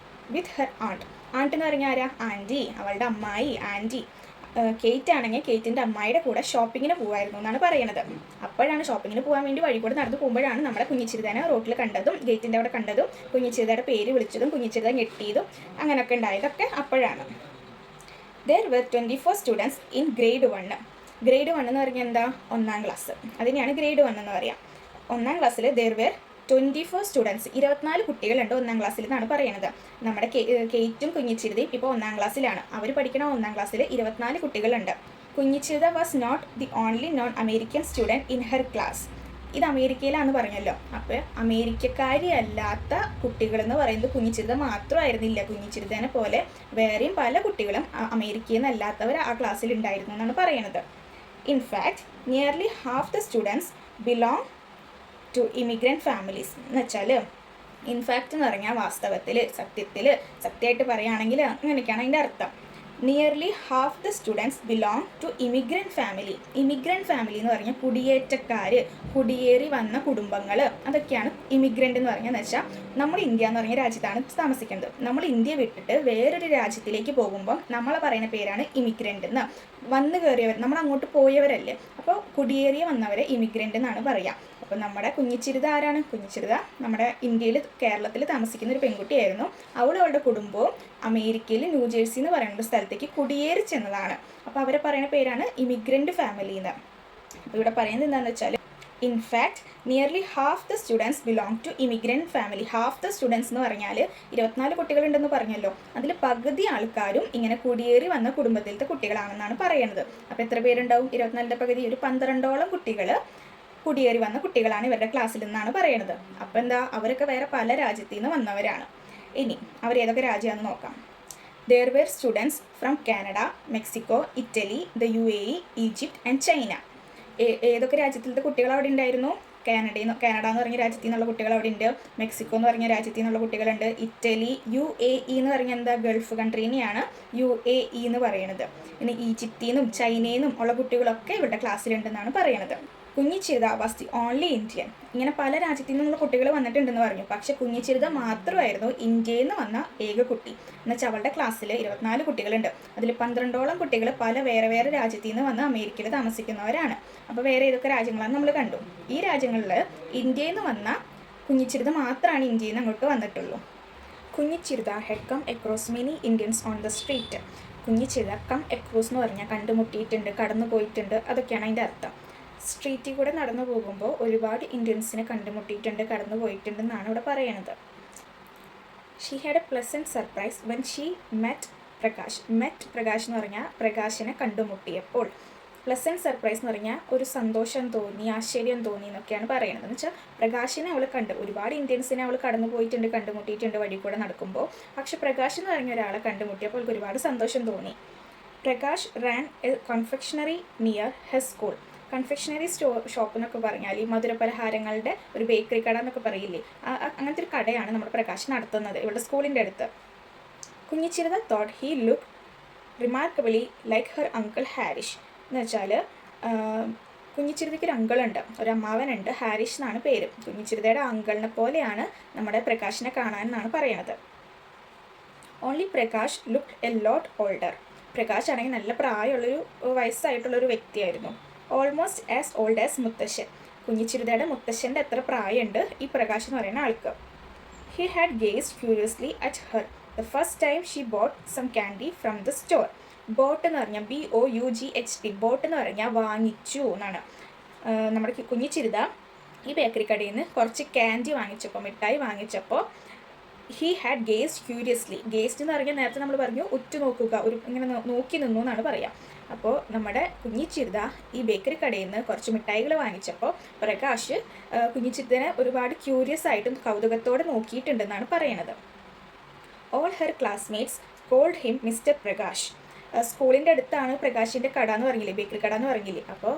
with her aunt. Aunt എന്ന് പറഞ്ഞാൽ ആരാ? ആൻറ്റി, അവളുടെ അമ്മായി ആൻറ്റി. കേറ്റ് ആണെങ്കിൽ കേറ്റിൻ്റെ അമ്മായിയുടെ കൂടെ ഷോപ്പിങ്ങിന് പോകുമായിരുന്നു എന്നാണ് പറയുന്നത്. അപ്പോഴാണ് ഷോപ്പിങ്ങിന് പോകാൻ വേണ്ടി വഴി കൂടെ നടന്നു പോകുമ്പോഴാണ് നമ്മുടെ കുഞ്ഞിച്ചിരുതേനെ റോട്ടിൽ കണ്ടതും ഗേറ്റിൻ്റെ അവിടെ കണ്ടതും കുഞ്ഞിച്ചിരുതയുടെ പേര് വിളിച്ചതും കുഞ്ഞിച്ചിരുത ഞെട്ടിയതും അങ്ങനെയൊക്കെ ഉണ്ടായതൊക്കെ അപ്പോഴാണ്. There were 24 students in grade 1. Grade 1 എന്ന് പറഞ്ഞാൽ എന്താ? 1ാം ക്ലാസ്. അതിനെയാണ് ഗ്രേഡ് 1 എന്ന് പറയാം. 1ാം ക്ലാസ്സിൽ there were 24 സ്റ്റുഡൻസ്, 24 കുട്ടികളുണ്ട് 1ാം ക്ലാസ്സിൽ എന്നാണ് പറയുന്നത്. നമ്മുടെ കേറ്റും കുഞ്ഞിച്ചിരുതയും ഇപ്പോൾ 1ാം ക്ലാസ്സിലാണ്. അവർ പഠിക്കണ 1ാം ക്ലാസ്സിൽ 24 കുട്ടികളുണ്ട്. Kunjichirutha was not the only non American student in her class. ഇത് അമേരിക്കയിലാണെന്ന് പറഞ്ഞല്ലോ. അപ്പോൾ അമേരിക്കക്കാരി അല്ലാത്ത കുട്ടികളെന്ന് പറയുന്നത് കുഞ്ഞിച്ചിരുത മാത്രമായിരുന്നില്ല. കുഞ്ഞിച്ചിരുതേനെ പോലെ വേറെയും പല കുട്ടികളും അമേരിക്കയിൽ നിന്നല്ലാത്തവർ ആ ക്ലാസ്സിൽ ഉണ്ടായിരുന്നു എന്നാണ് പറയുന്നത്. In fact, nearly half the students belong to immigrant families. എന്ന് വെച്ചാൽ ഇൻഫാക്റ്റ് എന്ന് പറഞ്ഞാൽ വാസ്തവത്തിൽ സത്യമായിട്ട് പറയുകയാണെങ്കിൽ അങ്ങനെയൊക്കെയാണ് അതിൻ്റെ അർത്ഥം. Nearly half the students belong to immigrant family. Immigrant family എന്ന് പറഞ്ഞാൽ കുടിയേറി വന്ന കുടുംബങ്ങൾ, അതൊക്കെയാണ് ഇമിഗ്രൻ്റ് എന്ന് പറഞ്ഞാൽ. വെച്ചാൽ നമ്മൾ ഇന്ത്യ എന്ന് പറഞ്ഞ രാജ്യത്താണ് താമസിക്കുന്നത്. നമ്മൾ ഇന്ത്യ വിട്ടിട്ട് വേറൊരു രാജ്യത്തിലേക്ക് പോകുമ്പോൾ നമ്മളെ പറയുന്ന പേരാണ് ഇമിഗ്രൻ്റ് എന്ന്. വന്നു കയറിയവർ, നമ്മൾ അങ്ങോട്ട് പോയവരല്ലേ. അപ്പോൾ കുടിയേറി വന്നവരെ ഇമിഗ്രൻ്റ് എന്നാണ് പറയുക. അപ്പോൾ നമ്മുടെ കുഞ്ഞിച്ചിരുത ആരാണ്? കുഞ്ഞിച്ചിരുത നമ്മുടെ ഇന്ത്യയിൽ കേരളത്തിൽ താമസിക്കുന്ന ഒരു പെൺകുട്ടിയായിരുന്നു. അവളുടെ കുടുംബവും അമേരിക്കയിൽ ന്യൂജേഴ്സി എന്ന് പറയുന്ന ഒരു സ്ഥലത്തേക്ക് കുടിയേറി ചെന്നതാണ്. അപ്പോൾ അവരെ പറയുന്ന പേരാണ് ഇമിഗ്രൻ്റ് ഫാമിലി എന്ന്. അപ്പോൾ ഇവിടെ പറയുന്നത് എന്താണെന്ന് വെച്ചാൽ in fact nearly half the students belong to immigrant family. Half the students എന്ന് പറഞ്ഞാൽ 24 കുട്ടികളുണ്ടെന്ന് പറഞ്ഞല്ലോ. അതിൽ പകുതി ആൾക്കാരും ഇങ്ങനെ കുടിയേറി വന്ന കുടുംബത്തിലത്തെ കുട്ടികളാണെന്നാണ് പറയുന്നത്. അപ്പോൾ എത്ര പേരുണ്ടാവും? 24ൻ്റെ പകുതി ഒരു 12ഓളം കുട്ടികൾ കുടിയേറി വന്ന കുട്ടികളാണ് ഇവരുടെ ക്ലാസ്സിൽ നിന്നാണ് പറയുന്നത്. അപ്പോൾ എന്താ, അവരൊക്കെ വേറെ പല രാജ്യത്തിൽ നിന്ന് വന്നവരാണ്. ഇനി അവർ ഏതൊക്കെ രാജ്യമാണെന്ന് നോക്കാം. There were students from Canada, Mexico, Italy, the UAE, Egypt and China. ഏതൊക്കെ രാജ്യത്തിലത്തെ കുട്ടികൾ അവിടെ ഉണ്ടായിരുന്നു? കാനഡ എന്ന് പറഞ്ഞ രാജ്യത്തിൽ നിന്നുള്ള കുട്ടികൾ അവിടെ ഉണ്ട്. മെക്സിക്കോ എന്ന് പറഞ്ഞ രാജ്യത്തിൽ നിന്നുള്ള കുട്ടികളുണ്ട്. ഇറ്റലി, UAE എന്ന് പറഞ്ഞാൽ എന്താ? ഗൾഫ് കൺട്രീനെയാണ് UAE എന്ന് പറയുന്നത്. പിന്നെ ഈജിപ്തിൽ നിന്നും ചൈനയിൽ നിന്നും ഉള്ള കുട്ടികളൊക്കെ ഇവരുടെ ക്ലാസ്സിലുണ്ടെന്നാണ് പറയുന്നത്. കുഞ്ഞിച്ചിരുത വാസ് ദി ഓൺലി ഇന്ത്യൻ. ഇങ്ങനെ പല രാജ്യത്തു നിന്നുള്ള കുട്ടികൾ വന്നിട്ടുണ്ടെന്ന് പറഞ്ഞു. പക്ഷെ കുഞ്ഞിച്ചിരുത മാത്രമായിരുന്നു ഇന്ത്യയിൽ നിന്ന് വന്ന ഏക കുട്ടി. എന്നുവെച്ചാൽ അവളുടെ ക്ലാസ്സിൽ 24 കുട്ടികളുണ്ട്. അതിൽ 12ഓളം കുട്ടികൾ പല വേറെ രാജ്യത്തു നിന്ന് വന്ന് അമേരിക്കയിൽ താമസിക്കുന്നവരാണ്. അപ്പോൾ വേറെ ഏതൊക്കെ രാജ്യങ്ങളാണെന്ന് നമ്മൾ കണ്ടു. ഈ രാജ്യങ്ങളിൽ ഇന്ത്യയിൽ നിന്ന് വന്ന കുഞ്ഞിച്ചിരുത മാത്രമാണ് ഇന്ത്യയിൽ നിന്ന് അങ്ങോട്ട് വന്നിട്ടുള്ളൂ. Kunjichirutha had come across many Indians on the street. Kunjichirutha come across എന്ന് പറഞ്ഞാൽ കണ്ടുമുട്ടിയിട്ടുണ്ട്, കടന്നു പോയിട്ടുണ്ട്, അതൊക്കെയാണ് അതിൻ്റെ അർത്ഥം. സ്ട്രീറ്റിൽ കൂടെ നടന്നു പോകുമ്പോൾ ഒരുപാട് ഇന്ത്യൻസിനെ കണ്ടുമുട്ടിയിട്ടുണ്ട്, കടന്നു പോയിട്ടുണ്ടെന്നാണ് ഇവിടെ പറയണത്. She had A pleasant surprise when she met Prakash. Met Prakash എന്ന് പറഞ്ഞാൽ പ്രകാശിനെ കണ്ടുമുട്ടിയപ്പോൾ. പ്ലസൻറ്റ് സർപ്രൈസ് എന്ന് പറഞ്ഞാൽ ഒരു സന്തോഷം തോന്നി, ആശ്ചര്യം തോന്നി എന്നൊക്കെയാണ് പറയുന്നത്. എന്ന് വെച്ചാൽ പ്രകാശിനെ അവൾ കണ്ടു. ഒരുപാട് ഇന്ത്യൻസിനെ അവൾ കടന്നു പോയിട്ടുണ്ട്, കണ്ടുമുട്ടിയിട്ടുണ്ട് വഴി കൂടെ നടക്കുമ്പോൾ. പക്ഷെ പ്രകാശ് എന്ന് പറഞ്ഞ ഒരാളെ കണ്ടുമുട്ടിയപ്പോൾ അവൾക്ക് ഒരുപാട് സന്തോഷം തോന്നി. Prakash ran a confectionery near her school. Confectionery shop എന്നൊക്കെ പറഞ്ഞാൽ ഈ മധുരപലഹാരങ്ങളുടെ ഒരു ബേക്കറി കട എന്നൊക്കെ പറയില്ലേ, അങ്ങനത്തെ ഒരു കടയാണ് നമ്മുടെ പ്രകാശ് നടത്തുന്നത് ഇവളുടെ സ്കൂളിൻ്റെ അടുത്ത്. Kunjichirutha thought he look remarkably like her uncle Harish. എന്ന് വെച്ചാൽ കുഞ്ഞിച്ചിരുതയ്ക്ക് ഒരു അങ്കിളുണ്ട്, ഒരു അമ്മാവനുണ്ട്, ഹാരിഷ് എന്നാണ് പേര്. കുഞ്ഞിച്ചിരുതയുടെ അങ്കിളിനെ പോലെയാണ് നമ്മുടെ പ്രകാശിനെ കാണാൻ എന്നാണ് പറയണത്. Only Prakash look a lot older. Prakash ആണെങ്കിൽ നല്ല പ്രായമുള്ളൊരു വയസ്സായിട്ടുള്ളൊരു വ്യക്തിയായിരുന്നു. ഓൾമോസ്റ്റ് ആസ് ഓൾഡ് ആസ് മുത്തശ്ശൻ. കുഞ്ഞിച്ചിരുതയുടെ മുത്തശ്ശൻ്റെ അത്ര പ്രായമുണ്ട് ഈ പ്രകാശ് എന്ന് പറയുന്ന ആൾക്ക്. He had gazed curiously at her the first time she bought some candy from the store. Bought എന്ന് പറഞ്ഞാൽ BOUGHT, ബോട്ട് എന്ന് പറഞ്ഞാൽ വാങ്ങിച്ചു എന്നാണ്. നമ്മുടെ കുഞ്ഞിച്ചിരുത ഈ ബേക്കറി കടയിൽ നിന്ന് കുറച്ച് ക്യാൻഡി വാങ്ങിച്ചപ്പോൾ, മിഠായി വാങ്ങിച്ചപ്പോൾ he had gazed curiously. Gazed എന്ന് പറഞ്ഞാൽ നേരത്തെ നമ്മൾ പറഞ്ഞു ഉറ്റുനോക്കുക, ഒരു ഇങ്ങനെ നോക്കി നിന്നു എന്നാണ് പറയുക. അപ്പോൾ നമ്മുടെ കുഞ്ഞിച്ചിരുത ഈ ബേക്കറി കടയിൽ നിന്ന് കുറച്ച് മിഠായികൾ വാങ്ങിച്ചപ്പോൾ പ്രകാശ് കുഞ്ഞിച്ചിരുതനെ ഒരുപാട് ക്യൂരിയസ് ആയിട്ടും കൗതുകത്തോടെ നോക്കിയിട്ടുണ്ടെന്നാണ് പറയുന്നത്. All her classmates called him Mister Prakash. സ്കൂളിൻ്റെ അടുത്താണ് പ്രകാശിൻ്റെ കട എന്ന് പറഞ്ഞില്ലേ, ബേക്കറി കട എന്ന് പറഞ്ഞില്ലേ. അപ്പോൾ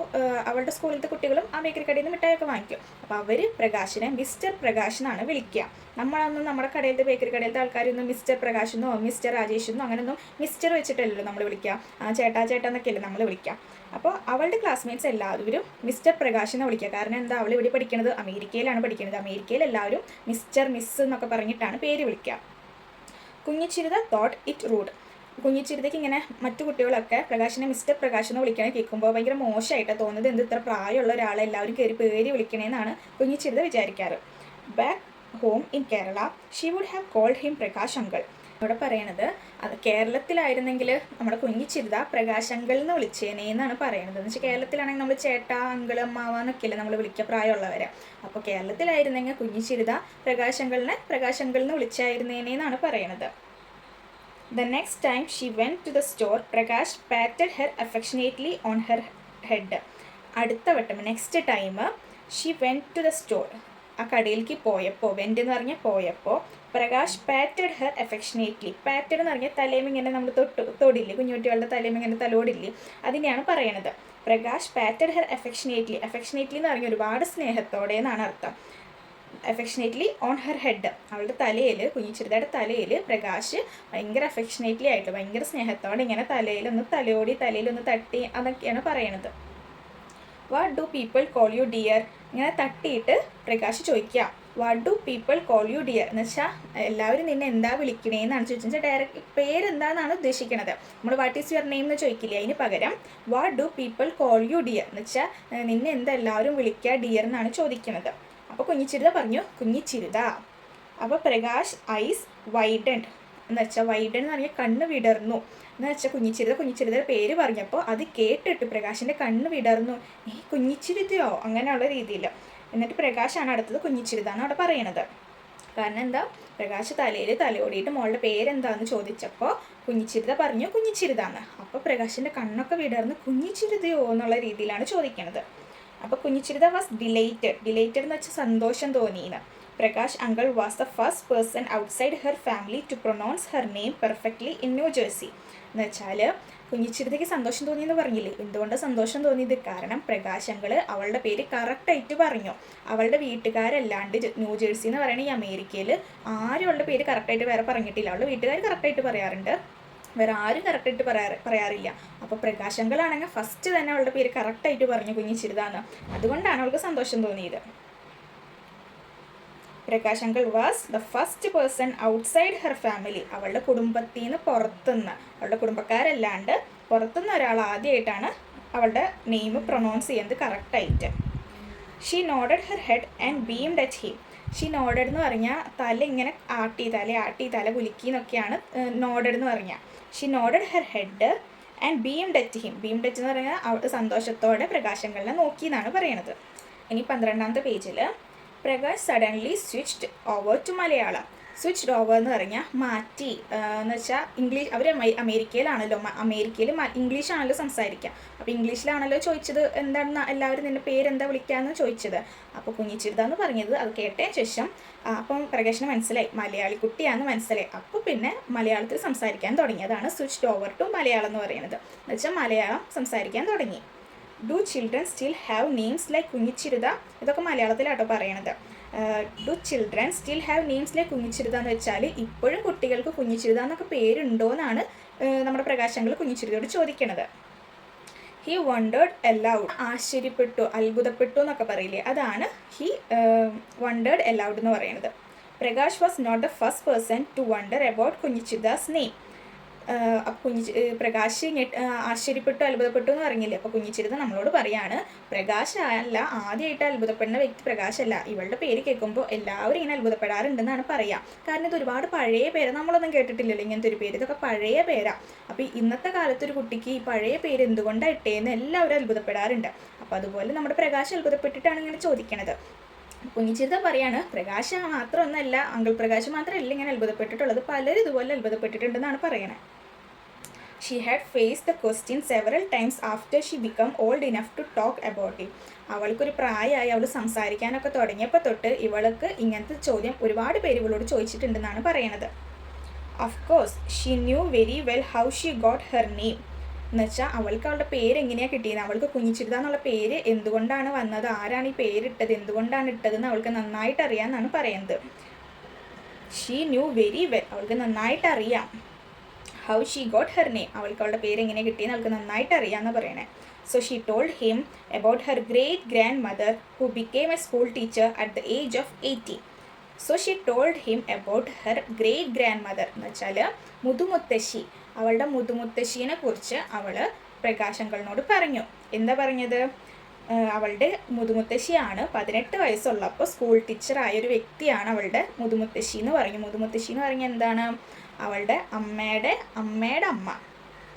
അവളുടെ സ്കൂളിലത്തെ കുട്ടികളും ആ ബേക്കറി കടയിൽ നിന്ന് മിഠായിയൊക്കെ വാങ്ങിക്കും. അപ്പോൾ അവർ പ്രകാശിനെ മിസ്റ്റർ പ്രകാശ് എന്നാണ് വിളിക്കുക. നമ്മളൊന്നും നമ്മുടെ കടയിലത്തെ ബേക്കറി കടയിലത്തെ ആൾക്കാരൊന്നും മിസ്റ്റർ പ്രകാശ് എന്നോ മിസ്റ്റർ രാജേഷ് എന്നോ അങ്ങനെയൊന്നും മിസ്റ്റർ വെച്ചിട്ടല്ലല്ലോ നമ്മൾ വിളിക്കുക, ചേട്ടാ ചേട്ടാ എന്നൊക്കെയല്ലേ നമ്മൾ വിളിക്കുക. അപ്പോൾ അവളുടെ ക്ലാസ്മേറ്റ്സ് എല്ലാവരും മിസ്റ്റർ പ്രകാശ് എന്ന് വിളിക്കുക. കാരണം എന്താ, അവൾ ഇവിടെ പഠിക്കുന്നത് അമേരിക്കയിലാണ് പഠിക്കുന്നത്. അമേരിക്കയിൽ എല്ലാവരും മിസ്റ്റർ മിസ് എന്നൊക്കെ പറഞ്ഞിട്ടാണ് പേര് വിളിക്കുക. കുഞ്ഞിച്ചിരുത തോട്ട് ഇറ്റ് റൂഡ്. കുഞ്ഞിച്ചിരുതയ്ക്ക് ഇങ്ങനെ മറ്റു കുട്ടികളൊക്കെ പ്രകാശിനെ മിസ്റ്റർ പ്രകാശ് എന്ന് വിളിക്കണേ കേൾക്കുമ്പോൾ ഭയങ്കര മോശമായിട്ടാണ് തോന്നുന്നത്. എന്ത് ഇത്ര പ്രായമുള്ള ഒരാളെ എല്ലാവരും കയറി പേര് വിളിക്കണേന്നാണ് കുഞ്ഞിച്ചിരുത വിചാരിക്കാറ്. Back home in Kerala she would have called him Prakash uncle. അവിടെ പറയണത് അത് കേരളത്തിലായിരുന്നെങ്കിൽ നമ്മുടെ കുഞ്ഞിച്ചിരുത പ്രകാശ് അങ്കിൾ എന്ന് വിളിച്ചേനേ എന്നാണ് പറയണത്. എന്ന് വെച്ചാൽ കേരളത്തിലാണെങ്കിൽ നമ്മൾ ചേട്ടാ, അങ്കിൾ, അമ്മാവ എന്നൊക്കെയല്ലേ നമ്മൾ വിളിക്കുക പ്രായമുള്ളവരെ. അപ്പോൾ കേരളത്തിലായിരുന്നെങ്കിൽ കുഞ്ഞിച്ചിരുത പ്രകാശ് അങ്കിളിനെ പ്രകാശ് അങ്കിൾ എന്ന് വിളിച്ചായിരുന്നേനേ എന്നാണ് പറയണത്. The next time she went to the store, Prakash patted her affectionately on her head. അടുത്ത വട്ടം next time she went to the store, ആ കടയിലേക്ക് പോയപ്പോൾ, വെൻറ്റ് എന്ന് പറഞ്ഞാൽ പോയപ്പോൾ, Prakash patted her affectionately. Patted എന്ന് പറഞ്ഞാൽ തലയും ഇങ്ങനെ നമ്മൾ തൊടില്ലേ, കുഞ്ഞുകുട്ടികളുടെ തലയും ഇങ്ങനെ തലോടില്ലേ, അതിനെയാണ് പറയണത്. Prakash patted her affectionately. Affectionately എന്ന് പറഞ്ഞാൽ ഒരുപാട് സ്നേഹത്തോടെ എന്നാണ് അർത്ഥം. അഫെക്ഷനേറ്റ്ലി ഓൺ ഹെർ ഹെഡ്, അവളുടെ തലയിൽ, കുഞ്ഞിച്ചിരുതയുടെ തലയിൽ പ്രകാശ് ഭയങ്കര അഫെക്ഷനേറ്റ്ലി ആയിട്ട് ഭയങ്കര സ്നേഹത്തോടെ ഇങ്ങനെ തലയിലൊന്ന് തലോടി തലയിലൊന്ന് തട്ടി, അതൊക്കെയാണ് പറയണത്. What do people call you dear. ഇങ്ങനെ തട്ടിയിട്ട് പ്രകാശ് ചോദിക്കുക what do people call you dear എന്ന് വെച്ചാൽ എല്ലാവരും നിന്നെ എന്താ വിളിക്കണേന്നാണ് ചോദിച്ചാൽ ഡയറക്റ്റ് പേരെന്താണെന്നാണ് ഉദ്ദേശിക്കുന്നത്. നമ്മൾ വാട്ട് ഈസ് യുവർ നെയിം എന്ന് ചോദിക്കില്ല, അതിന് പകരം what do people call you dear എന്ന് വെച്ചാൽ നിന്നെ എന്താ എല്ലാവരും വിളിക്കുക ഡിയർ എന്നാണ് ചോദിക്കുന്നത്. അപ്പോൾ കുഞ്ഞിച്ചിരുത പറഞ്ഞു കുഞ്ഞിച്ചിരുത. അപ്പോൾ പ്രകാശ് ഐസ് വൈഡൻഡ് എന്ന് വെച്ചാൽ വൈഡൻ എന്ന് പറഞ്ഞാൽ കണ്ണ് വിടർന്നു എന്ന് വെച്ചാൽ കുഞ്ഞിച്ചിരുതയുടെ പേര് പറഞ്ഞപ്പോൾ അത് കേട്ടിട്ട് പ്രകാശിൻ്റെ കണ്ണ് വിടർന്നു. കുഞ്ഞിച്ചിരുതയോ അങ്ങനെയുള്ള രീതിയിൽ. എന്നിട്ട് പ്രകാശാണ് അടുത്തത് കുഞ്ഞിച്ചിരുത എന്നാണ് അവിടെ പറയണത്. കാരണം എന്താ, പ്രകാശ് തലയിൽ തലയോടിയിട്ട് മോളുടെ പേരെന്താന്ന് ചോദിച്ചപ്പോൾ കുഞ്ഞിച്ചിരുത പറഞ്ഞു കുഞ്ഞിച്ചിരുതാന്ന്. അപ്പോൾ പ്രകാശിൻ്റെ കണ്ണൊക്കെ വിടർന്ന് കുഞ്ഞിച്ചിരുതയോ എന്നുള്ള രീതിയിലാണ് ചോദിക്കണത്. അപ്പോൾ കുഞ്ഞിച്ചിരുത വാസ് ഡിലൈറ്റഡ് എന്ന് വെച്ചാൽ സന്തോഷം തോന്നിയെന്ന്. Prakash uncle was the first person outside her family to pronounce her name perfectly in New Jersey. എന്ന് വെച്ചാൽ കുഞ്ഞിച്ചിരുതയ്ക്ക് സന്തോഷം തോന്നിയെന്ന് പറഞ്ഞില്ലേ, എന്തുകൊണ്ട് സന്തോഷം തോന്നിയത്, കാരണം പ്രകാശ് അങ്കിൾ അവളുടെ പേര് കറക്റ്റായിട്ട് പറഞ്ഞു. അവളുടെ വീട്ടുകാരല്ലാണ്ട് ന്യൂ ജേഴ്സി എന്ന് പറയുന്നത് ഈ അമേരിക്കയിൽ ആരും അവളുടെ പേര് കറക്റ്റായിട്ട് വേറെ പറഞ്ഞിട്ടില്ല. അവളുടെ വീട്ടുകാർ കറക്റ്റായിട്ട് പറയാറുണ്ട്, വേറെ ആരും കറക്റ്റായിട്ട് പറയാറില്ല. അപ്പോൾ പ്രകാശ് അങ്കിൾ ആണെങ്കിൽ ഫസ്റ്റ് തന്നെ അവളുടെ പേര് കറക്റ്റായിട്ട് പറഞ്ഞു കുഞ്ഞിച്ചിരുതാന്ന്. അതുകൊണ്ടാണ് അവൾക്ക് സന്തോഷം തോന്നിയത്. Prakash uncle was the first person outside her family. അവളുടെ കുടുംബത്തിൽ നിന്ന് പുറത്തുനിന്ന്, അവളുടെ കുടുംബക്കാരല്ലാണ്ട് പുറത്തുനിന്ന് ഒരാൾ ആദ്യമായിട്ടാണ് അവളുടെ നെയിം പ്രൊനൗൺസ് ചെയ്യുന്നത് കറക്റ്റായിട്ട്. She nodded her head and beamed at him. She nodded എന്ന് പറഞ്ഞാൽ തല ഇങ്ങനെ തല കുലുക്കി എന്നൊക്കെയാണ് നോഡഡ് എന്ന് പറഞ്ഞാൽ. She nodded her head and beamed at him. Beamed at എന്ന് പറഞ്ഞാൽ അവൾ സന്തോഷത്തോടെ പ്രകാശങ്ങളിനെ നോക്കി എന്നാണ് പറയണത്. ഇനി 12ാമത്തെ പേജിൽ Prakash suddenly switched over to Malayalam. Switched over എന്ന് പറഞ്ഞാൽ മാറ്റി എന്ന് വെച്ചാൽ ഇംഗ്ലീഷ് അവർ അമേരിക്കയിലാണല്ലോ, അമേരിക്കയിൽ ഇംഗ്ലീഷാണല്ലോ സംസാരിക്കുക. അപ്പോൾ ഇംഗ്ലീഷിലാണല്ലോ ചോദിച്ചത് എന്താണെന്ന് എല്ലാവരും നിൻ്റെ പേരെന്താ വിളിക്കാമെന്ന് ചോദിച്ചത്. അപ്പോൾ കുഞ്ഞിച്ചിരുത എന്ന് പറഞ്ഞത് അത് കേട്ടതിന് ശേഷം അപ്പം പ്രകാശിന് മനസ്സിലായി മലയാളി കുട്ടിയാണെന്ന് മനസ്സിലായി. അപ്പോൾ പിന്നെ മലയാളത്തിൽ സംസാരിക്കാൻ തുടങ്ങിയതാണ് സ്വിച്ച്ഡ് ഓവർ ടു മലയാളം എന്ന് പറയുന്നത്. എന്ന് വെച്ചാൽ മലയാളം സംസാരിക്കാൻ തുടങ്ങി. Do children still have names like Kunjichirutha? ഇതൊക്കെ മലയാളത്തിലാട്ടോ പറയണത്. Do children still have names like Kunjichirutha എന്ന് വെച്ചാൽ ഇപ്പോഴും കുട്ടികൾക്ക് കുഞ്ഞിച്ചിരുത എന്നൊക്കെ പേരുണ്ടോ എന്നാണ് നമ്മുടെ പ്രകാശങ്ങൾ കുഞ്ഞിച്ചിരുതയോട് ചോദിക്കണത്. ഹി വണ്ടേർഡ് അലൗഡ്, ആശ്ചര്യപ്പെട്ടു, അത്ഭുതപ്പെട്ടു എന്നൊക്കെ പറയില്ലേ, അതാണ് ഹി വണ്ടേർഡ് അലൗഡ് എന്ന് പറയുന്നത്. Prakash was not the first person to wonder about Kunjichirutha's name. Prakash ആശ്ചര്യപ്പെട്ടു അത്ഭുതപ്പെട്ടു എന്ന് പറഞ്ഞില്ലേ. അപ്പോൾ കുഞ്ഞിച്ചിരുത നമ്മളോട് പറയാണ് പ്രകാശ് അല്ല ആദ്യമായിട്ട് അത്ഭുതപ്പെടുന്ന വ്യക്തി പ്രകാശല്ല. ഇവളുടെ പേര് കേൾക്കുമ്പോൾ എല്ലാവരും ഇങ്ങനെ അത്ഭുതപ്പെടാറുണ്ടെന്നാണ് പറയുക. കാരണം ഇത് ഒരുപാട് പഴയ പേര്, നമ്മളൊന്നും കേട്ടിട്ടില്ലല്ലോ ഇങ്ങനത്തെ ഒരു പേര്, ഇതൊക്കെ പഴയ പേരാണ്. അപ്പോൾ ഇന്നത്തെ കാലത്തൊരു കുട്ടിക്ക് ഈ പഴയ പേര് എന്തുകൊണ്ടാണ് ഇട്ടേന്ന് എല്ലാവരും അത്ഭുതപ്പെടാറുണ്ട്. അപ്പോൾ അതുപോലെ നമ്മുടെ പ്രകാശ് അത്ഭുതപ്പെട്ടിട്ടാണ് ഇങ്ങനെ ചോദിക്കണത്. കുഞ്ഞിച്ചിരുത പറയാണ് പ്രകാശ് മാത്രമൊന്നല്ല, അങ്കിൾ പ്രകാശ് മാത്രമല്ല ഇങ്ങനെ അത്ഭുതപ്പെട്ടിട്ടുള്ളത്, പലരും ഇതുപോലെ അത്ഭുതപ്പെട്ടിട്ടുണ്ടെന്നാണ് പറയണത്. She had faced the question several times after she became old enough to talk about it. അവൾക്കൊരു പ്രായമായി, അവൾ സംസാരിക്കാനൊക്കെ തുടങ്ങിയപ്പോൾ തൊട്ട് ഇവൾക്ക് ഇങ്ങനത്തെ ചോദ്യം ഒരുപാട് പേര് ഇവളോട് ചോദിച്ചിട്ടുണ്ടെന്നാണ് പറയണത്. Of course she new very well how she got her name. എന്ന് വെച്ചാൽ അവൾക്ക് അവളുടെ പേര് എങ്ങനെയാണ് കിട്ടിയത്, അവൾക്ക് കുഞ്ഞിച്ചിരുത എന്നുള്ള പേര് എന്തുകൊണ്ടാണ് വന്നത്, ആരാണ് ഈ പേരിട്ടത്, എന്തുകൊണ്ടാണ് ഇട്ടതെന്ന് അവൾക്ക് നന്നായിട്ട് അറിയാമെന്നാണ് പറയുന്നത്. ഷീ ന്യൂ വെരി വെൽ, അവൾക്ക് നന്നായിട്ട് അറിയാം. How she got her name, അവൾക്ക് അവളുടെ പേര് എങ്ങനെ കിട്ടിയെന്ന് അവൾക്ക് നന്നായിട്ട് അറിയാമെന്ന് പറയണേ. So she told him about her great grand mother who became A school teacher at the age of 18. So she told him about her great grand mother എന്ന് വെച്ചാൽ മുതുമുത്തശ്ശി, അവളുടെ മുതുമുത്തശ്ശീനെ കുറിച്ച് അവൾ പ്രകാശങ്കളിനോട് പറഞ്ഞു. എന്താ പറഞ്ഞത്? അവളുടെ മുതുമുത്തശ്ശിയാണ് 18 വയസ്സുള്ളപ്പോൾ സ്കൂൾ ടീച്ചറായ ഒരു വ്യക്തിയാണ് അവളുടെ മുതുമുത്തശ്ശി എന്ന് പറഞ്ഞു. മുതുമുത്തശ്ശി എന്ന് പറഞ്ഞാൽ എന്താണ്? അവളുടെ അമ്മയുടെ അമ്മ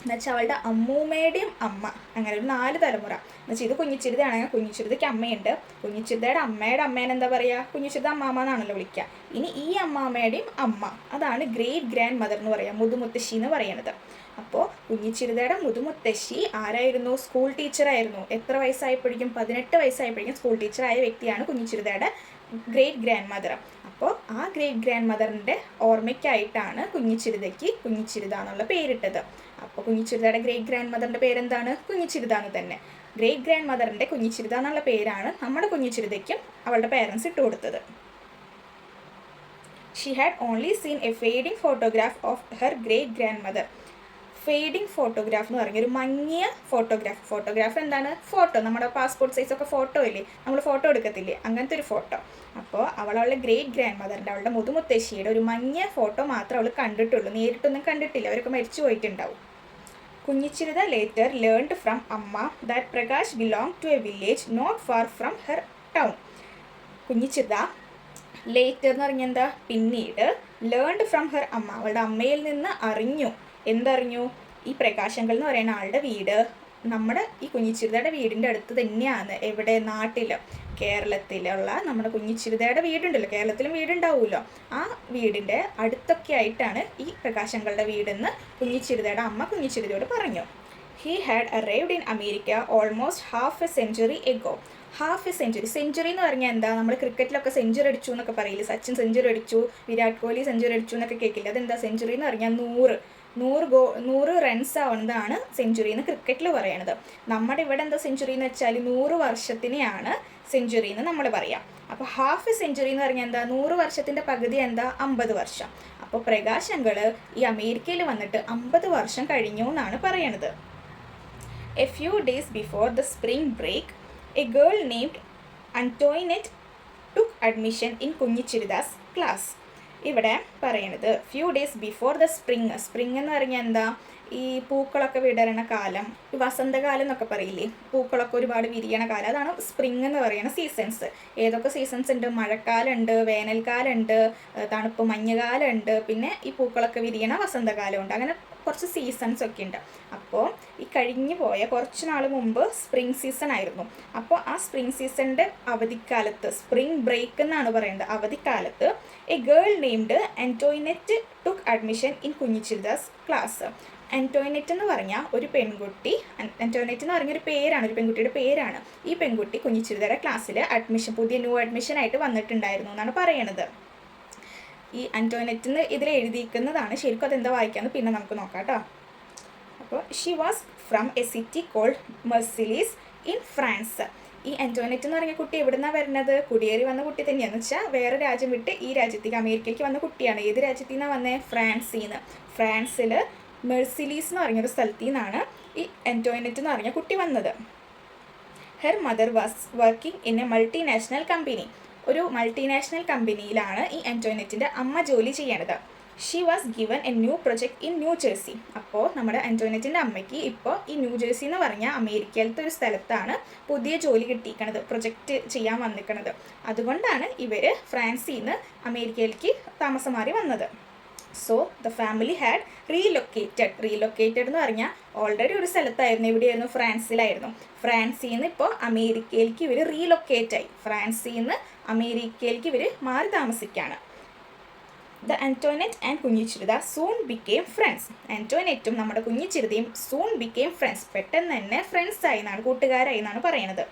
എന്നുവെച്ചാൽ അവളുടെ അമ്മൂമ്മയുടെയും അമ്മ, അങ്ങനെ ഒരു 4 തലമുറ. എന്നുവെച്ചാൽ ഇത് കുഞ്ഞിച്ചിരുതയാണെങ്കിൽ കുഞ്ഞിച്ചിരുതയ്ക്ക് അമ്മയുണ്ട്, കുഞ്ഞിച്ചിരുതയുടെ അമ്മയുടെ അമ്മേനെ എന്താ പറയുക, കുഞ്ഞിച്ചിരുത അമ്മാമ്മ എന്നാണല്ലോ വിളിക്കുക. ഇനി ഈ അമ്മാമ്മയുടെയും അമ്മ, അതാണ് ഗ്രേറ്റ് ഗ്രാൻഡ് മദർ എന്ന് പറയുക, മുതുമുത്തശ്ശി എന്ന് പറയുന്നത്. അപ്പോൾ കുഞ്ഞിച്ചിരുതയുടെ മുതുമുത്തശ്ശി ആരായിരുന്നു? സ്കൂൾ ടീച്ചറായിരുന്നു. എത്ര വയസ്സായപ്പോഴേക്കും? 18 വയസ്സായപ്പോഴേക്കും സ്കൂൾ ടീച്ചറായ വ്യക്തിയാണ് കുഞ്ഞിച്ചിരുതയുടെ ഗ്രേറ്റ് ഗ്രാൻഡ് മദർ. അപ്പോൾ ആ ഗ്രേറ്റ് ഗ്രാൻഡ് മദറിൻ്റെ ഓർമ്മയ്ക്കായിട്ടാണ് കുഞ്ഞിച്ചിരുതയ്ക്ക് കുഞ്ഞിച്ചിരുത എന്നുള്ള പേരിട്ടത്. അപ്പോൾ കുഞ്ഞിച്ചിരുതയുടെ ഗ്രേറ്റ് ഗ്രാൻഡ് മദറിൻ്റെ പേരെന്താണ്? കുഞ്ഞിച്ചിരുത എന്ന് തന്നെ. ഗ്രേറ്റ് ഗ്രാൻഡ് മദറിൻ്റെ കുഞ്ഞിച്ചിരുത എന്നുള്ള പേരാണ് നമ്മുടെ കുഞ്ഞിച്ചിരുതയ്ക്കും അവളുടെ പേരൻസ് ഇട്ട് കൊടുത്തത്. She had only seen a fading photograph of her great grand mother. Fading photograph എന്ന് പറഞ്ഞൊരു മങ്ങിയ ഫോട്ടോഗ്രാഫ് എന്താണ്? ഫോട്ടോ, നമ്മുടെ പാസ്പോർട്ട് സൈസൊക്കെ ഫോട്ടോ ഇല്ലേ, നമ്മൾ ഫോട്ടോ എടുക്കത്തില്ലേ, അങ്ങനത്തെ ഒരു ഫോട്ടോ. അപ്പോൾ അവളുടെ ഗ്രേറ്റ് ഗ്രാൻഡ് മദറിൻ്റെ, അവളുടെ മുതുമുത്തശ്ശിയുടെ ഒരു മങ്ങിയ ഫോട്ടോ മാത്രമേ അവൾ കണ്ടിട്ടുള്ളൂ, നേരിട്ടൊന്നും കണ്ടിട്ടില്ല, അവരൊക്കെ മരിച്ചു പോയിട്ടുണ്ടാവും. Kunjichirutha later learned from Amma that Prakash belong to a village not far from her town. Kunjichirutha later എന്ന് പറഞ്ഞാൽ എന്താ? പിന്നീട്. ലേൺഡ് ഫ്രം ഹെർ അമ്മ, അവളുടെ അമ്മയിൽ നിന്ന് അറിഞ്ഞു. എന്തറിഞ്ഞു? ഈ പ്രകാശങ്കൾ എന്ന് പറയുന്ന ആളുടെ വീട് നമ്മുടെ ഈ കുഞ്ഞിച്ചിരുതയുടെ വീടിൻ്റെ അടുത്ത് തന്നെയാണ്. എവിടെ? നാട്ടിൽ, കേരളത്തിലുള്ള നമ്മുടെ കുഞ്ഞിച്ചിരുതയുടെ വീടുണ്ടല്ലോ, കേരളത്തിലും വീടുണ്ടാവുമല്ലോ, ആ വീടിൻ്റെ അടുത്തൊക്കെ ആയിട്ടാണ് ഈ പ്രകാശങ്കളുടെ വീടെന്ന് കുഞ്ഞിച്ചിരുതയുടെ അമ്മ കുഞ്ഞിച്ചിരുതയോട് പറഞ്ഞു. He had arrived in America almost half A century ago. Half A century, century എന്ന് പറഞ്ഞാൽ എന്താ? നമ്മൾ ക്രിക്കറ്റിലൊക്കെ സെഞ്ചുറി അടിച്ചു എന്നൊക്കെ പറയില്ലേ, സച്ചിൻ സെഞ്ചുറി അടിച്ചു, വിരാട് കോഹ്ലി സെഞ്ചുറി അടിച്ചു എന്നൊക്കെ കേൾക്കില്ല. അതെന്താ സെഞ്ചുറി എന്ന് പറഞ്ഞാൽ? 100 റൺസ് ആവുന്നതാണ് സെഞ്ചുറി എന്ന് ക്രിക്കറ്റിൽ പറയണത്. നമ്മുടെ ഇവിടെ എന്താ സെഞ്ചുറി എന്ന് വെച്ചാൽ 100 വർഷത്തിനെയാണ് സെഞ്ചുറി എന്ന് നമ്മൾ പറയാം. അപ്പോൾ ഹാഫ് എ സെഞ്ചുറി എന്ന് പറഞ്ഞാൽ എന്താ? 100 വർഷത്തിൻ്റെ പകുതി എന്താ? 50 വർഷം. അപ്പോൾ പ്രകാശങ്കൾ ഈ അമേരിക്കയിൽ വന്നിട്ട് 50 വർഷം കഴിഞ്ഞു എന്നാണ് പറയണത്. A few days before the spring break a girl named Antoinette took admission in Kunjichirutha's class. ഇവിടെ പറയണത് few days before the spring എന്ന് പറഞ്ഞാൽ എന്താ? ഈ പൂക്കളൊക്കെ വിടരണ കാലം, ഈ വസന്തകാലം എന്നൊക്കെ പറയില്ലേ, പൂക്കളൊക്കെ ഒരുപാട് വിരിയണ കാലം, അതാണ് സ്പ്രിങ് എന്ന് പറയുന്ന സീസൺസ്. ഏതൊക്കെ സീസൺസ് ഉണ്ട്? മഴക്കാലമുണ്ട്, വേനൽക്കാലമുണ്ട്, തണുപ്പ് മഞ്ഞുകാലമുണ്ട്, പിന്നെ ഈ പൂക്കളൊക്കെ വിരിയണ വസന്തകാലമുണ്ട്. അങ്ങനെ കുറച്ച് സീസൺസ് ഒക്കെ ഉണ്ട്. അപ്പോൾ ഈ കഴിഞ്ഞു പോയ കുറച്ച് നാൾ മുമ്പ് സ്പ്രിംഗ് സീസൺ ആയിരുന്നു. അപ്പോൾ ആ സ്പ്രിംഗ് സീസണിൻ്റെ അവധിക്കാലത്ത്, സ്പ്രിംഗ് ബ്രേക്ക് എന്നാണ് പറയുന്നത്, അവധിക്കാലത്ത് a girl named Antoinette took admission in Kunjichirutha's class. Antoinette എന്ന് പറഞ്ഞാൽ ഒരു പെൺകുട്ടി, ആൻറ്റോയിനെറ്റ് എന്ന് പറഞ്ഞൊരു പേരാണ്, ഒരു പെൺകുട്ടിയുടെ പേരാണ്. ഈ പെൺകുട്ടി കുഞ്ഞിച്ചിരിദയുടെ ക്ലാസ്സിൽ പുതിയ ന്യൂ അഡ്മിഷൻ ആയിട്ട് വന്നിട്ടുണ്ടായിരുന്നു എന്നാണ് പറയണത്. ഈ ആൻറ്റോയിനെറ്റിന് ഇതിൽ എഴുതിയിരിക്കുന്നതാണ്. ശരിക്കും അതെന്താ വായിക്കാമെന്ന് പിന്നെ നമുക്ക് നോക്കാം കേട്ടോ. അപ്പോൾ she was from a city called Marseilles in France. ഈ ആൻറ്റോയിനെറ്റ് എന്ന് പറഞ്ഞ കുട്ടി എവിടെ നിന്നാണ് വരുന്നത്? കുടിയേറി വന്ന കുട്ടി തന്നെയാണെന്ന് വെച്ചാൽ വേറെ രാജ്യം വിട്ട് ഈ രാജ്യത്തേക്ക്, അമേരിക്കയ്ക്ക് വന്ന കുട്ടിയാണ്. ഏത് രാജ്യത്തിൽ നിന്നാണ് വന്നത്? ഫ്രാൻസിൽ നിന്ന്. ഫ്രാൻസിൽ മെർസിലീസ് എന്ന് പറഞ്ഞൊരു സ്ഥലത്തു നിന്നാണ് ഈ ആൻറ്റോയിനെറ്റ് എന്ന് പറഞ്ഞ കുട്ടി വന്നത്. Her mother was working in A multinational company. ഒരു മൾട്ടിനാഷണൽ കമ്പനിയിലാണ് ഈ ആൻറ്റോയിനെറ്റിൻ്റെ അമ്മ ജോലി ചെയ്യണത്. She was given A new project in New jersey. അപ്പോൾ നമ്മുടെ ആൻറ്റോയിനെറ്റിൻ്റെ അമ്മയ്ക്ക് ഇപ്പോൾ ഈ ന്യൂ ജേഴ്സി എന്ന് പറഞ്ഞാൽ അമേരിക്കയിലത്തെ ഒരു സ്ഥലത്താണ് പുതിയ ജോലി കിട്ടിയിരിക്കണത്, പ്രൊജക്റ്റ് ചെയ്യാൻ വന്നിരിക്കണത്. അതുകൊണ്ടാണ് ഇവർ ഫ്രാൻസിൽ നിന്ന് അമേരിക്കയിലേക്ക് താമസം മാറി വന്നത്. സോ ദ ഫാമിലി ഹാഡ് റീലൊക്കേറ്റഡ് എന്ന് പറഞ്ഞാൽ ഓൾറെഡി ഒരു സ്ഥലത്തായിരുന്നു. എവിടെയായിരുന്നു? ഫ്രാൻസിലായിരുന്നു. ഫ്രാൻസിൽ നിന്ന് ഇപ്പോൾ അമേരിക്കയിലേക്ക് ഇവർ റീലൊക്കേറ്റായി. ഫ്രാൻസിൽ നിന്ന് അമേരിക്കയിലേക്ക് ഇവർ മാറി താമസിക്കുകയാണ്. The Antoinette and Kunjichirutha soon became friends. ആൻറ്റോയിനെറ്റും നമ്മുടെ കുഞ്ഞിച്ചിരിതയും സൂൺ ബിക്കെയിം ഫ്രണ്ട്സ്. പെട്ടെന്ന് തന്നെ ഫ്രണ്ട്സ് ആയി എന്നാണ്, കൂട്ടുകാരായി എന്നാണ് പറയുന്നത്.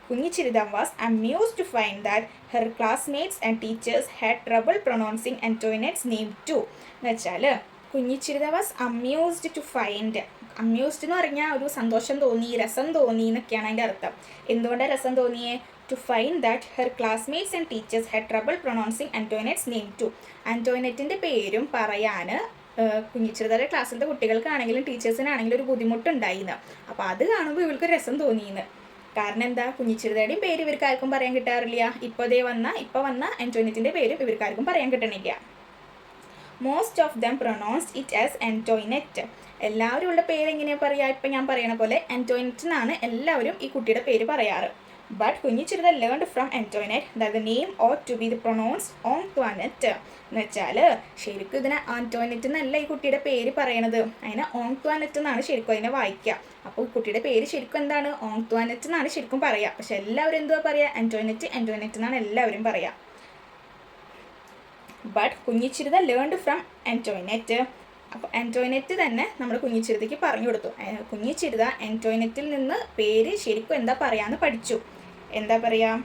Kunjichirutha was amused to find that her classmates and teachers had trouble pronouncing Antoinette's name too. എന്ന് വെച്ചാൽ Kunjichirutha was amused to find. Amused എന്ന് പറഞ്ഞാൽ ഒരു സന്തോഷം തോന്നി, രസം തോന്നി എന്നൊക്കെയാണ് അതിൻ്റെ അർത്ഥം. എന്തുകൊണ്ടാണ് രസം തോന്നിയേ? To find that her classmates and teachers had trouble pronouncing Antoinette's name too. ആൻറ്റോയിനെറ്റിൻ്റെ പേരും പറയാൻ കുഞ്ഞിച്ചിരിതയുടെ ക്ലാസ്സിലത്തെ കുട്ടികൾക്കാണെങ്കിലും ടീച്ചേഴ്സിനാണെങ്കിലും ഒരു ബുദ്ധിമുട്ടുണ്ടായിന്ന്. അപ്പോൾ അത് കാണുമ്പോൾ ഇവർക്ക് രസം തോന്നിയെന്ന്. കാരണം എന്താ? കുഞ്ഞിച്ചിരിതയുടെയും പേര് ഇവർക്കാർക്കും പറയാൻ കിട്ടാറില്ല. ഇപ്പോൾ വന്ന ആൻറ്റോയിനെറ്റിൻ്റെ പേരും ഇവർക്കാർക്കും പറയാൻ കിട്ടണില്ല. Most of them pronounced it as Antoinette. എല്ലാവരും ഉള്ള പേര് എങ്ങനെയാണ് പറയുക? ഇപ്പം ഞാൻ പറയണ പോലെ ആൻറ്റോയിനെറ്റ് എന്നാണ് എല്ലാവരും ഈ കുട്ടിയുടെ പേര് പറയാറ്. But Kunjichirutha learned from Antoinette that the name ought to be the pronounced Antoinette. എന്ന് വെച്ചാൽ ശരിക്കും ഇതിനെ ആൻറ്റോയിനെറ്റ് എന്നല്ല ഈ കുട്ടിയുടെ പേര് പറയണത്, അതിനെ ഓങ്ക്വാനെറ്റ് എന്നാണ് ശരിക്കും അതിനെ വായിക്കുക. അപ്പോൾ കുട്ടിയുടെ പേര് ശരിക്കും എന്താണ്? ഓങ്ക്വാനെറ്റ് എന്നാണ് ശരിക്കും പറയുക. പക്ഷെ എല്ലാവരും എന്തുവാ പറയുക? ആൻറ്റോയിനെറ്റ് എന്നാണ് എല്ലാവരും പറയുക. But Kunjichirutha learned from Antoinette. അപ്പോൾ ആൻറ്റോയിനെറ്റ് തന്നെ നമ്മുടെ കുഞ്ഞിച്ചിരിതയ്ക്ക് പറഞ്ഞു കൊടുത്തു. കുഞ്ഞിച്ചിരിത ആൻറ്റോയിനെറ്റിൽ നിന്ന് പേര് ശരിക്കും എന്താ പറയാമെന്ന് പഠിച്ചു. എന്താ പറയുക?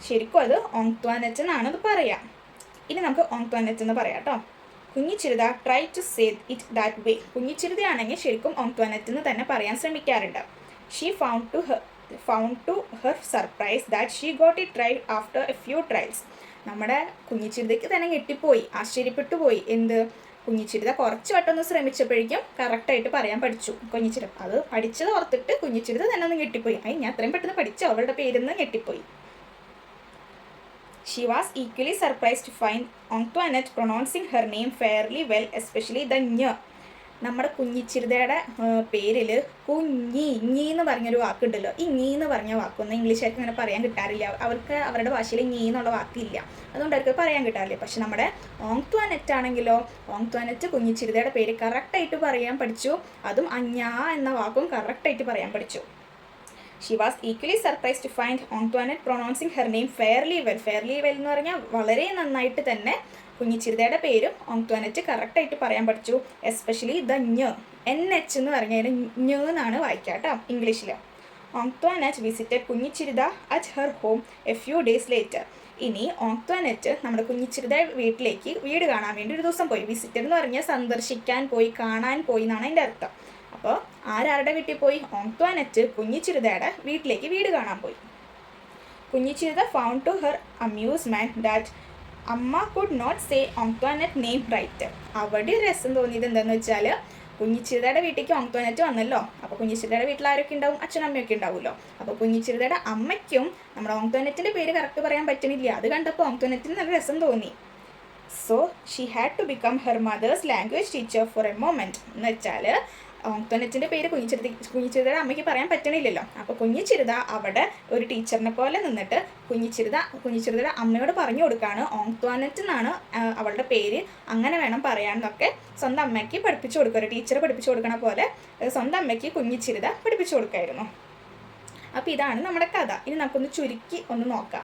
ശരിക്കും അത് ഓങ്ക്വാനെറ്റ് എന്നാണ് അത് പറയുക. ഇനി നമുക്ക് ഓങ്ക്വാനെറ്റ് എന്ന് പറയാം കേട്ടോ. Kunjichirutha try to say it that way. കുഞ്ഞിച്ചിരിതയാണെങ്കിൽ ശരിക്കും ഓങ്ക്വാനെറ്റ് എന്ന് തന്നെ പറയാൻ ശ്രമിക്കാറുണ്ട്. She found to her surprise that she got it right after a few trials. നമ്മുടെ കുഞ്ഞിച്ചിരിതയ്ക്ക് തന്നെ ഞെട്ടിപ്പോയി, ആശ്ചര്യപ്പെട്ടു പോയി. എന്ത്? കുഞ്ഞിച്ചിരിത കുറച്ച് വട്ടം ശ്രമിച്ചപ്പോഴേക്കും കറക്റ്റായിട്ട് പറയാൻ പഠിച്ചു കുഞ്ഞിച്ചിരിത. അത് പഠിച്ചത് ഓർത്തിട്ട് കുഞ്ഞിച്ചിരിത തന്നെ ഒന്ന് ഞെട്ടിപ്പോയി. ഞാൻ അത്രയും പെട്ടെന്ന് പഠിച്ചോ അവളുടെ പേരെന്ന് ഞെട്ടിപ്പോയി. She was equally surprised to find Antoinette pronouncing her name fairly well, especially the ഞ. നമ്മുടെ കുഞ്ഞിച്ചിരിതയുടെ പേരിൽ കുഞ്ഞി എന്ന് പറഞ്ഞൊരു വാക്കുണ്ടല്ലോ. ഈ ഞീ എന്ന് പറഞ്ഞ വാക്കൊന്നും ഇംഗ്ലീഷുകാർക്ക് അങ്ങനെ പറയാൻ കിട്ടാറില്ല. അവർക്ക് അവരുടെ ഭാഷയിൽ ഞീ എന്നുള്ള വാക്കില്ല, അതുകൊണ്ട് അവർക്ക് പറയാൻ കിട്ടാറില്ല. പക്ഷെ നമ്മുടെ ഓങ്ക്വാനെറ്റ് ആണെങ്കിലോ, ഓങ്ക്വാനെറ്റ് കുഞ്ഞിച്ചിരിതയുടെ പേര് കറക്റ്റായിട്ട് പറയാൻ പഠിച്ചു. അതും അഞ്ഞാ എന്ന വാക്കും കറക്റ്റായിട്ട് പറയാൻ പഠിച്ചു. She was equally surprised to find Antoinette pronouncing her name fairly well. Fairly well എന്ന് പറഞ്ഞാൽ വളരെ നന്നായിട്ട് തന്നെ കുഞ്ഞിച്ചിരിതയുടെ പേരും ഓങ്ക്വാനെറ്റ് കറക്റ്റായിട്ട് പറയാൻ പഠിച്ചു. എസ്പെഷ്യലി ദ ഞ, NH എന്ന് പറഞ്ഞാൽ ഞ എന്നാണ് വായിക്കുക കേട്ടോ ഇംഗ്ലീഷിൽ. Antoinette visited Kunjichirutha at her home a few days later. ഇനി ഓങ്ക്വാനെറ്റ് നമ്മുടെ കുഞ്ഞിച്ചിരിത വീട്ടിലേക്ക് വീട് കാണാൻ വേണ്ടി ഒരു ദിവസം പോയി. വിസിറ്റ് എന്ന് പറഞ്ഞാൽ സന്ദർശിക്കാൻ പോയി, കാണാൻ പോയി എന്നാണ് അതിൻ്റെ അർത്ഥം. അപ്പോൾ ആരാരുടെ വീട്ടിൽ പോയി? ഓങ്ക്വാനെറ്റ് കുഞ്ഞിച്ചിരിതയുടെ വീട്ടിലേക്ക് വീട് കാണാൻ പോയി. Kunjichirutha found to her amusement that Amma could not say Antoinette name right. അവിടെ രസം തോന്നിയത് എന്താണെന്ന് വെച്ചാൽ കുഞ്ഞിച്ചിരിതയുടെ വീട്ടിലേക്ക് ഓങ്ക്വാനെറ്റ് വന്നല്ലോ. അപ്പോൾ കുഞ്ഞിച്ചിരിതയുടെ വീട്ടിൽ ആരൊക്കെ ഉണ്ടാവും? അച്ഛനും അമ്മയൊക്കെ ഉണ്ടാവുമല്ലോ. അപ്പോൾ കുഞ്ഞിച്ചിരിതയുടെ അമ്മയ്ക്കും നമ്മുടെ ഓങ്ക്വാനെറ്റിൻ്റെ പേര് കറക്റ്റ് പറയാൻ പറ്റണില്ല. അത് കണ്ടപ്പോൾ ഓങ്ക്വാനെറ്റിന് നല്ല രസം തോന്നി. So she had to become her mother's language teacher for a moment എന്ന് വെച്ചാൽ ഓങ്ക്തോനറ്റിൻ്റെ പേര് കുഞ്ഞിച്ചിരുതയുടെ അമ്മയ്ക്ക് പറയാൻ പറ്റണില്ലല്ലോ. അപ്പോൾ കുഞ്ഞിച്ചിരുത അവിടെ ഒരു ടീച്ചറിനെ പോലെ നിന്നിട്ട് കുഞ്ഞിച്ചിരുതയുടെ അമ്മയോട് പറഞ്ഞു കൊടുക്കുകയാണ് ഓങ്ക്തോനറ്റ് എന്നാണ് അവളുടെ പേര്, അങ്ങനെ വേണം പറയാമെന്നൊക്കെ സ്വന്തം അമ്മയ്ക്ക് പഠിപ്പിച്ചു കൊടുക്കുക. ഒരു ടീച്ചർ പഠിപ്പിച്ചു കൊടുക്കണ പോലെ സ്വന്തം അമ്മയ്ക്ക് കുഞ്ഞിച്ചിരുത പഠിപ്പിച്ചു കൊടുക്കുമായിരുന്നു. അപ്പോൾ ഇതാണ് നമ്മുടെ കഥ. ഇനി നമുക്കൊന്ന് ചുരുക്കി ഒന്ന് നോക്കാം.